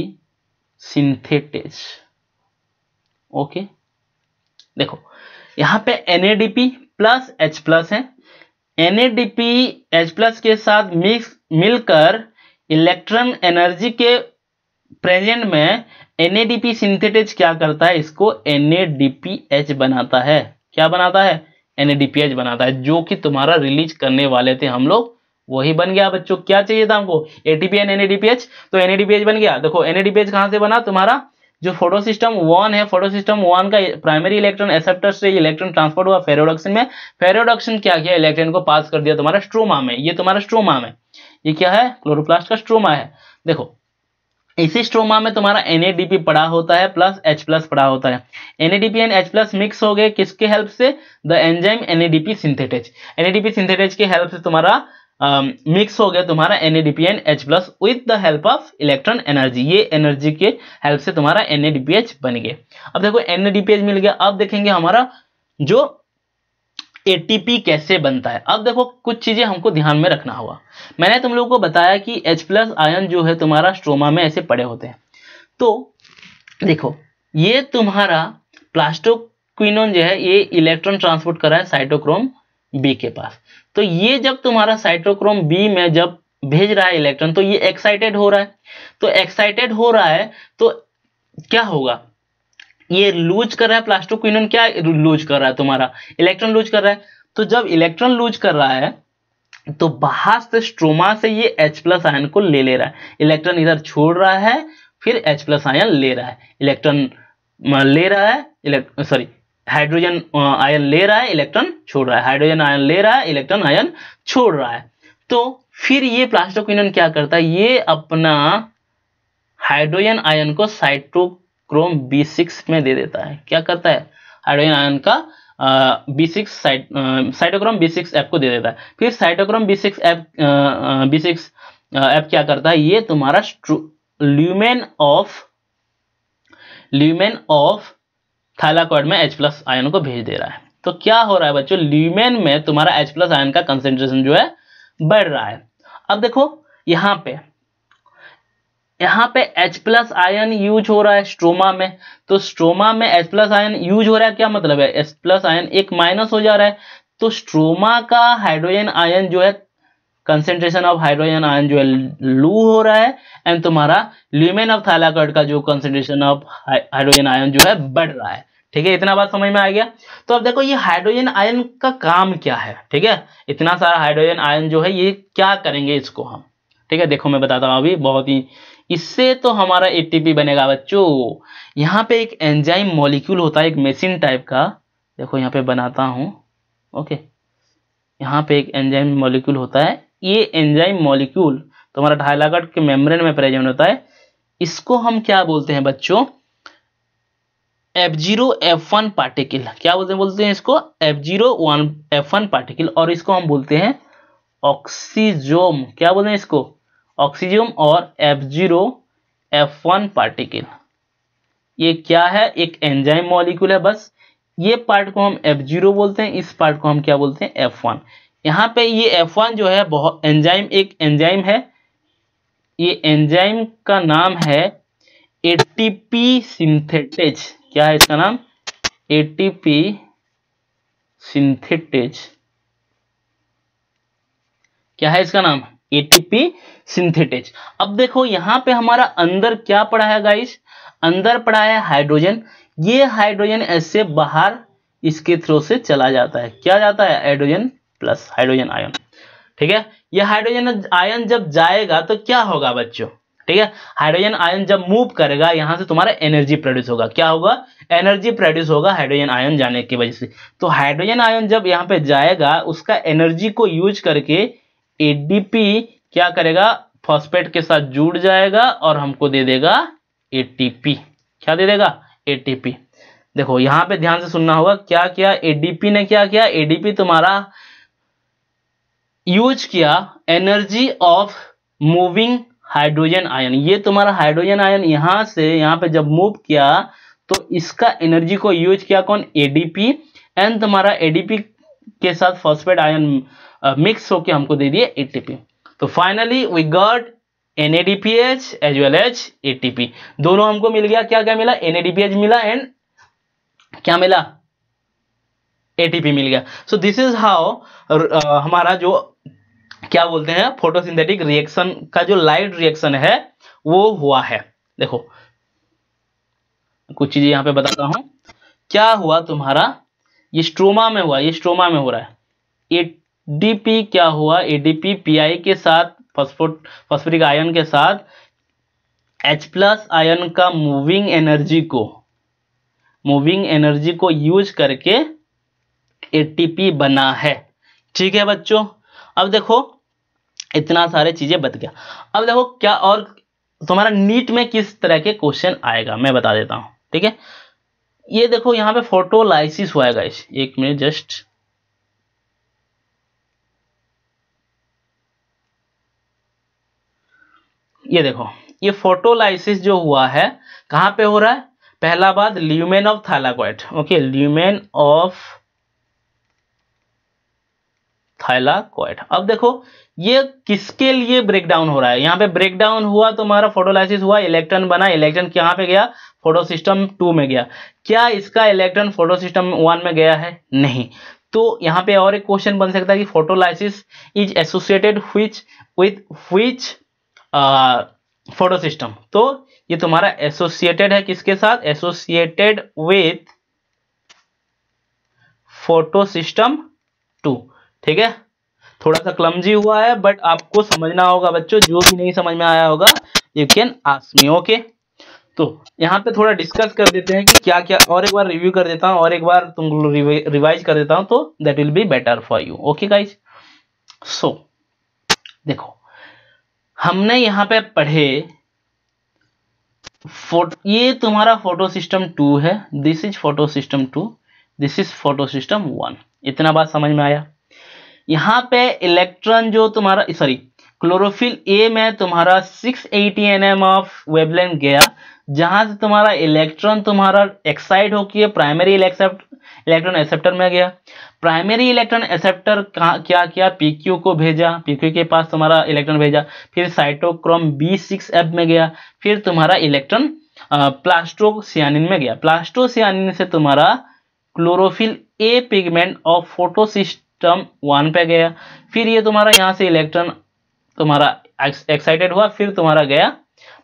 synthetase. ओके, देखो यहां पे NADP प्लस H+ है। NADP H+ के साथ मिलकर इलेक्ट्रॉन एनर्जी के प्रेजेंट में NADP सिंथेटेज क्या करता है? इसको NADPH बनाता है। क्या बनाता है? NADPH बनाता है, जो कि तुम्हारा रिलीज करने वाले थे हम लोग, वही बन गया बच्चों। क्या चाहिए था हमको? ATP एंड NADPH, तो NADPH बन गया। देखो NADPH कहां से बना? तुम्हारा जो फोटोसिस्टम 1 है, फोटोसिस्टम 1 का प्राइमरी इलेक्ट्रॉन एक्सेप्टर से इलेक्ट्रॉन ट्रांसपोर्ट हुआ फेरोडक्सिन में। फेरोडक्सिन क्या किया? इलेक्ट्रॉन को पास कर दिया तुम्हारा स्ट्रोमा में। ये तुम्हारा स्ट्रोमा में, ये क्या है? क्लोरोप्लास्ट का स्ट्रोमा है। देखो इसी स्ट्रोमा में तुम्हारा NADP पड़ा होता है प्लस H+ पड़ा होता है। NADP एंड H+ मिक्स हो गए किसके हेल्प से? The enzyme NADP synthetase. NADP synthetase के हेल्प से तुम्हारा मिक्स हो गया तुम्हारा NADP and H+ with the help of electron energy. ये एनर्जी के हेल्प से तुम्हारा NADPH बन गया। अब देखो NADPH मिल गया। अब देखेंगे हमारा जो ATP कैसे बनता है। अब देखो कुछ चीजें हमको ध्यान में रखना होगा। मैंने तुम लोगों को बताया कि H+ आयन जो है तुम्हारा स्ट्रोमा में ऐसे पड़े होते हैं। तो देखो ये तुम्हारा प्लास्टोक्विनोन जो है ये इलेक्ट्रॉन ट्रांसपोर्ट कर रहा है साइटोक्रोम B के पास। तो ये जब तुम्हारा साइटोक्रोम B में जब भेज रहा है इलेक्ट्रॉन, तो ये एक्साइटेड हो रहा है। तो एक्साइटेड हो रहा है तो क्या होगा? ये लूज कर रहा है प्लास्टोक्विनोन। क्या लूज कर रहा है? तुम्हारा इलेक्ट्रॉन लूज कर रहा है। तो जब इलेक्ट्रॉन लूज कर रहा है तो बाहर से स्ट्रोमा से ये H+ आयन को ले रहा है। इलेक्ट्रॉन इधर छोड़ रहा है, फिर H+ आयन ले रहा है। इलेक्ट्रॉन ले रहा है, सॉरी हाइड्रोजन आयन ले रहा है, इलेक्ट्रॉन छोड़ रहा है, हाइड्रोजन आयन ले रहा है, इलेक्ट्रॉन आयन छोड़ रहा है। तो फिर ये प्लास्टोक्विनोन क्या करता है, ये अपना हाइड्रोजन आयन को साइटोक्रोम B6 में दे देता है। क्या करता है, हाइड्रोजन आयन का B6 साइटोक्रोम B6F को दे देता है। फिर साइटोक्रोम B6F क्या करता है, ये तुम्हारा ल्यूमेन ऑफ थाइलाकॉइड में H+ आयन को भेज दे रहा है। तो क्या हो रहा है बच्चों, ल्यूमेन में तुम्हारा H+ आयन का कंसेंट्रेशन जो है बढ़ रहा है। अब देखो यहाँ पे H+ आयन यूज हो रहा है स्ट्रोमा में, तो स्ट्रोमा में H+ आयन यूज हो रहा है, क्या मतलब है, H+ आयन एक माइनस हो जा रहा है। तो स्ट्रोमा का हाइड्रोजन आयन जो है, कंसेंट्रेशन ऑफ हाइड्रोजन आयन जो है लू हो रहा है, एंड तुम्हारा ल्यूमेन ऑफ थाइलाकॉइड का जो कंसेंट्रेशन ऑफ हाइड्रोजन आयन जो है बढ़ रहा है। ठीक है, इतना बात समझ में आ गया। तो अब देखो ये हाइड्रोजन आयन का काम क्या है। ठीक है, इतना सारा हाइड्रोजन आयन जो है ये क्या करेंगे इसको हम। ठीक है, देखो मैं बताता हूँ अभी, बहुत ही, इससे तो हमारा ATP बनेगा बच्चों। यहाँ पे एक एंजाइम मॉलिक्यूल होता है, एक मेसिन टाइप का, देखो यहाँ पे बनाता हूँ। ओके, यहाँ पे एक एंजाइम मॉलिक्यूल होता है, ये एंजाइम मॉलिक्यूल तुम्हारा थाइलाकॉइड के मेम्ब्रेन में प्रेजेंट होता है। इसको हम क्या बोलते हैं बच्चों, F0F1 पार्टिकल। क्या बोलते हैं इसको, F0F1 पार्टिकल, और इसको हम बोलते हैं ऑक्सीजोम। क्या बोलते हैं इसको, ऑक्सीजोम और F0F1 पार्टिकल। ये क्या है, एक एंजाइम मॉलिक्यूल है बस। ये पार्ट को हम F0 बोलते हैं, इस पार्ट को हम क्या बोलते हैं, F1। यहाँ पे ये F1 जो है बहुत एक एंजाइम है। ये एंजाइम का नाम है ATP सिंथेटेज। क्या है इसका नाम, ATP सिंथेटेज। क्या है इसका नाम, ATP सिंथेटेज। अब देखो यहाँ पे हमारा अंदर क्या पड़ा है गाइस, अंदर पड़ा है हाइड्रोजन। ये हाइड्रोजन ऐसे बाहर इसके थ्रू से चला जाता है, क्या जाता है, हाइड्रोजन प्लस हाइड्रोजन आयन। ठीक है, ये हाइड्रोजन आयन जब जाएगा तो क्या होगा बच्चों, ठीक है, हाइड्रोजन आयन जब मूव करेगा यहां से तुम्हारा एनर्जी प्रोड्यूस होगा। क्या होगा, एनर्जी प्रोड्यूस होगा हाइड्रोजन आयन जाने की वजह से। तो हाइड्रोजन आयन जब यहाँ पे जाएगा, उसका एनर्जी को यूज करके ADP क्या करेगा, फॉस्फेट के साथ जुड़ जाएगा और हमको दे देगा ATP। क्या दे देगा, ATP। देखो यहाँ पे ध्यान से सुनना होगा, क्या किया ADP ने, क्या किया ADP तुम्हारा यूज किया energy of moving hydrogen ion. ये तुम्हारा हाइड्रोजन आयन यहां से यहां पे जब मूव किया तो इसका एनर्जी को यूज किया कौन, ADP, एंड तुम्हारा ADP के साथ फॉस्फेट आयन मिक्स होके हमको दे दिए ATP। तो finally we got NADPH as well as ATP। दोनों हमको मिल गया, क्या क्या मिला, NADPH मिला एंड क्या मिला, ATP मिल गया। सो दिस इज हाउ हमारा जो क्या बोलते हैं फोटोसिंथेटिक रिएक्शन का जो लाइट रिएक्शन है वो हुआ है। देखो कुछ चीजें यहाँ पे बताता हूं, क्या हुआ तुम्हारा, ये स्ट्रोमा में हुआ, ये स्ट्रोमा में हो रहा है। ADP क्या हुआ, ADP PI के साथ फॉस्फोरिक आयन के साथ H+ आयन का मूविंग एनर्जी को यूज करके ATP बना है। ठीक है बच्चों, अब देखो इतना सारे चीजें बच गया। अब देखो क्या और तुम्हारा नीट में किस तरह के क्वेश्चन आएगा मैं बता देता हूं। ठीक है, ये देखो यहाँ पे फोटोलाइसिस हुआ है गाइस, एक मिनट जस्ट, ये देखो ये फोटोलाइसिस जो हुआ है कहां पे हो रहा है, पहला बात lumen of thylakoid. Okay, lumen of thylakoid. अब देखो ये किसके लिए ब्रेकडाउन हो रहा है, यहाँ पे ब्रेकडाउन हुआ तुम्हारा फोटोलाइसिस हुआ, इलेक्ट्रॉन बना, इलेक्ट्रॉन कहाँ पे गया, फोटोसिस्टम 2 में गया। क्या इसका इलेक्ट्रॉन फोटोसिस्टम 1 में गया है, नहीं। तो यहाँ पे और एक क्वेश्चन बन सकता है कि photolysis is associated which photosystem. तो ये तुम्हारा एसोसिएटेड है किसके साथ, एसोसिएटेड विथ फोटोसिस्टम 2। ठीक है, थोड़ा सा क्लमजी हुआ है बट आपको समझना होगा बच्चों, जो भी नहीं समझ में आया होगा you can ask me. Okay, तो यहाँ पे थोड़ा डिस्कस कर देते हैं कि क्या क्या, और एक बार रिव्यू कर देता हूँ और एक बार तुम रिवाइज कर देता हूँ, तो that will be better for you. Okay guys, so देखो हमने यहाँ पे पढ़े ये तुम्हारा फोटो सिस्टम 2 है, this is photo system 2, this is photo system 1। इतना बात समझ में आया। यहाँ पे इलेक्ट्रॉन जो तुम्हारा सॉरी क्लोरोफिल ए में तुम्हारा 680 nm ऑफ वेवलेंथ गया, जहां से तुम्हारा इलेक्ट्रॉन तुम्हारा एक्साइट होकर प्राइमरी इलेक्ट्रॉन एक्सेप्टर में गया। प्राइमरी इलेक्ट्रॉन एक्सेप्टर क्या किया, पीक्यू को भेजा, पीक्यू के पास तुम्हारा इलेक्ट्रॉन भेजा, फिर साइटोक्रोम B6F में गया, फिर तुम्हारा इलेक्ट्रॉन प्लास्टोसियानिन में गया। प्लास्टोसियानिन से तुम्हारा chlorophyll A pigment of photosystem 1 पे गया, फिर ये तुम्हारा यहाँ से इलेक्ट्रॉन तुम्हारा एक्साइटेड हुआ, फिर तुम्हारा गया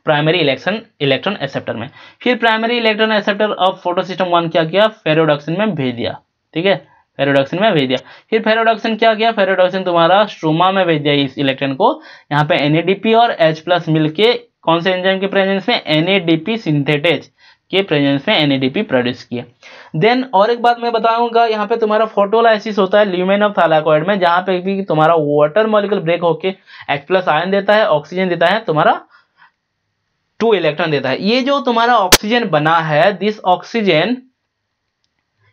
प्राइमरी इलेक्ट्रॉन एक्सेप्टर में, फिर primary electron acceptor of photosystem 1 क्या किया, फेरोडक्सिन में भेज दिया। ठीक है, फेरोडक्सिन में भेज दिया। फिर फेरोडक्सिन क्या किया, फेरोडक्सिन तुम्हारा स्ट्रोमा में भेज दिया इस इलेक्ट्रॉन को। यहाँ पे NADP और H+ मिलके कौन से एंजाइम के प्रेजेंस में, NADP सिंथेटेज के प्रेजेंस में NADP प्रोड्यूस किया। देन और एक बात मैं बताऊंगा, यहाँ पे तुम्हारा फोटोलाइसिस होता है ल्यूमेन ऑफ थाइलाकॉइड में, जहां पे भी तुम्हारा वाटर मॉलिक्यूल ब्रेक होके H+ आयन देता है, ऑक्सीजन देता है, तुम्हारा 2 इलेक्ट्रॉन देता है। ये जो तुम्हारा ऑक्सीजन बना है, दिस ऑक्सीजन,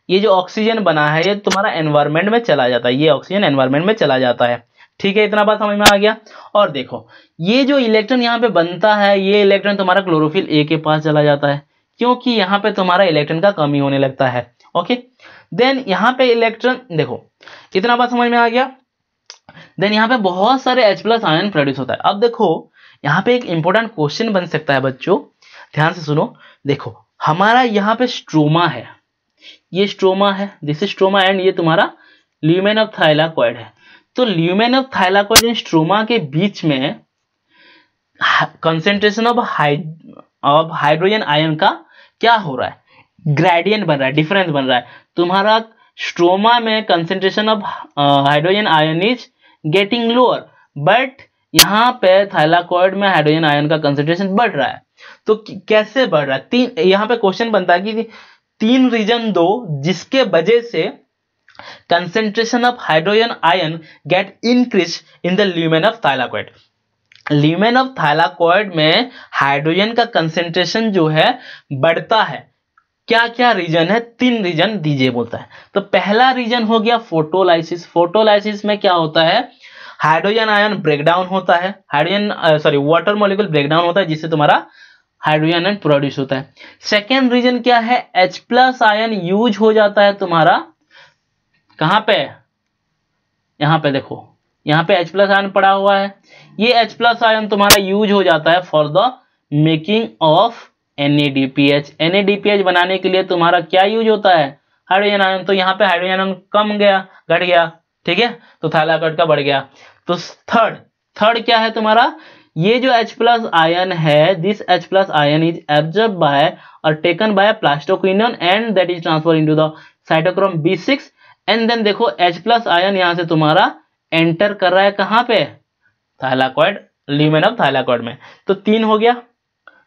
ये जो ऑक्सीजन बना है ये तुम्हारा एनवायरमेंट में चला जाता है, ये ऑक्सीजन एनवायरमेंट में चला जाता है। ठीक है, इतना बात समझ में आ गया। और देखो ये जो इलेक्ट्रॉन यहाँ पे बनता है, ये इलेक्ट्रॉन तुम्हारा क्लोरोफिल ए के पास चला जाता है, क्योंकि यहाँ पे तुम्हारा इलेक्ट्रॉन का कमी होने लगता है। ओके, देन यहाँ पे इलेक्ट्रॉन, देखो इतना बात समझ में आ गया। देन यहाँ पे बहुत सारे H+ आयन प्रोड्यूस होता है। अब देखो यहाँ पे एक इंपॉर्टेंट क्वेश्चन बन सकता है बच्चों, ध्यान से सुनो। देखो हमारा यहाँ पे स्ट्रोमा है, ये स्ट्रोमा है, दिस इज स्ट्रोमा, एंड ये तुम्हारा ल्यूमेन ऑफ थाइलाकॉइड है। तो lumen of thylakoid and stroma के बीच में कंसेंट्रेशन ऑफ हाइड्रोजन आयन का क्या हो रहा है, ग्रेडियंट बन रहा है, डिफरेंस बन रहा है। तुम्हारा स्ट्रोमा में concentration of hydrogen ion is getting lower, but यहाँ पे थाइलाकॉइड में हाइड्रोजन आयन का कंसेंट्रेशन बढ़ रहा है। तो कैसे बढ़ रहा है, यहाँ पे क्वेश्चन बनता है कि 3 रीजन दो जिसके वजह से concentration of hydrogen ion gate increase in the lumen of thylakoid. Lumen of thylakoid में हाइड्रोजन का कंसेंट्रेशन जो है बढ़ता है। क्या क्या रीजन है, 3 रीजन दीजिए बोलता है। तो पहला रीजन हो गया फोटोलाइसिस। फोटोलाइसिस में क्या होता है, हाइड्रोजन आयन ब्रेकडाउन होता है, वाटर मॉलिक्यूल ब्रेकडाउन होता है, जिससे तुम्हारा हाइड्रोजन आयन प्रोड्यूस होता है। सेकेंड रीजन क्या है, H+ आयन यूज हो जाता है तुम्हारा कहां पे, यहां पे देखो, यहां पे H+ आयन पड़ा हुआ है, ये H+ आयन तुम्हारा यूज हो जाता है for the making of NADPH। NADPH बनाने के लिए तुम्हारा क्या यूज होता है, हाइड्रोजन आयन। तो यहाँ पे हाइड्रोजन आयन कम गया, घट गया, ठीक है, तो थाइलाकॉइड का बढ़ गया। तो थर्ड क्या है तुम्हारा, ये जो H+ आयन है, this H+ ion is absorb by और taken by plastoquinone and that is transfer into the cytochrome B6, and then देखो H+ आयन यहां से तुम्हारा एंटर कर रहा है कहां पे, थाइलाकॉइड, ल्यूमेन ऑफ थाइलाकॉइड में। तो 3 हो गया।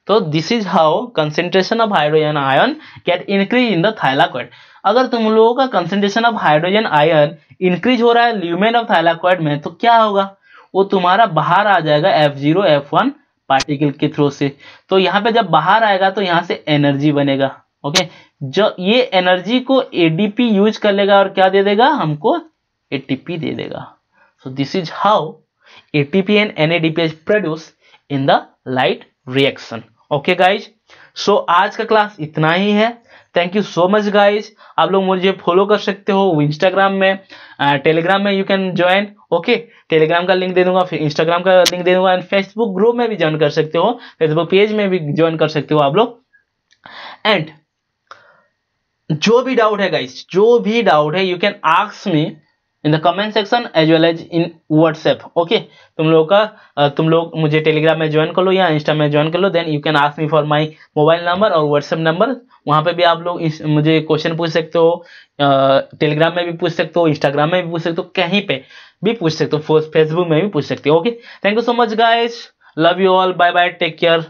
तो this is how concentration of hydrogen ion gate increase in the thylakoid. अगर तुम लोगों का concentration of hydrogen ion increase हो रहा है ल्यूमेन ऑफ थाइलाकॉइड में, तो क्या होगा, वो तुम्हारा बाहर आ जाएगा F0 F1 पार्टिकल के थ्रू से। तो यहाँ पे जब बाहर आएगा तो यहाँ से एनर्जी बनेगा। ओके, जो ये एनर्जी को ADP यूज कर लेगा और क्या दे देगा हमको, ATP दे देगा। So this is how ATP and NADPH produce in the light reaction. Okay guys, so आज का क्लास इतना ही है। Thank you so much guys. आप लोग मुझे फॉलो कर सकते हो इंस्टाग्राम में, टेलीग्राम में you can join. Okay, Telegram का लिंक दे दूंगा, फिर इंस्टाग्राम का लिंक दे दूंगा, एंड फेसबुक ग्रुप में भी ज्वाइन कर सकते हो, फेसबुक पेज में भी ज्वाइन कर सकते हो आप लोग। एंड जो भी डाउट है गाइज, जो भी डाउट है you can ask me in the comment section as well as in WhatsApp. Okay, तुम लोग मुझे टेलीग्राम में ज्वाइन कर लो या इंस्टा में ज्वाइन कर लो, then you can ask me for my mobile number और व्हाट्सएप नंबर। वहां पे भी आप लोग मुझे क्वेश्चन पूछ सकते हो, टेलीग्राम में भी पूछ सकते हो, इंस्टाग्राम में भी पूछ सकते हो, कहीं पे भी पूछ सकते हो, फेसबुक में भी पूछ सकते हो। Okay, thank you so much guys, love you all, bye bye, take care.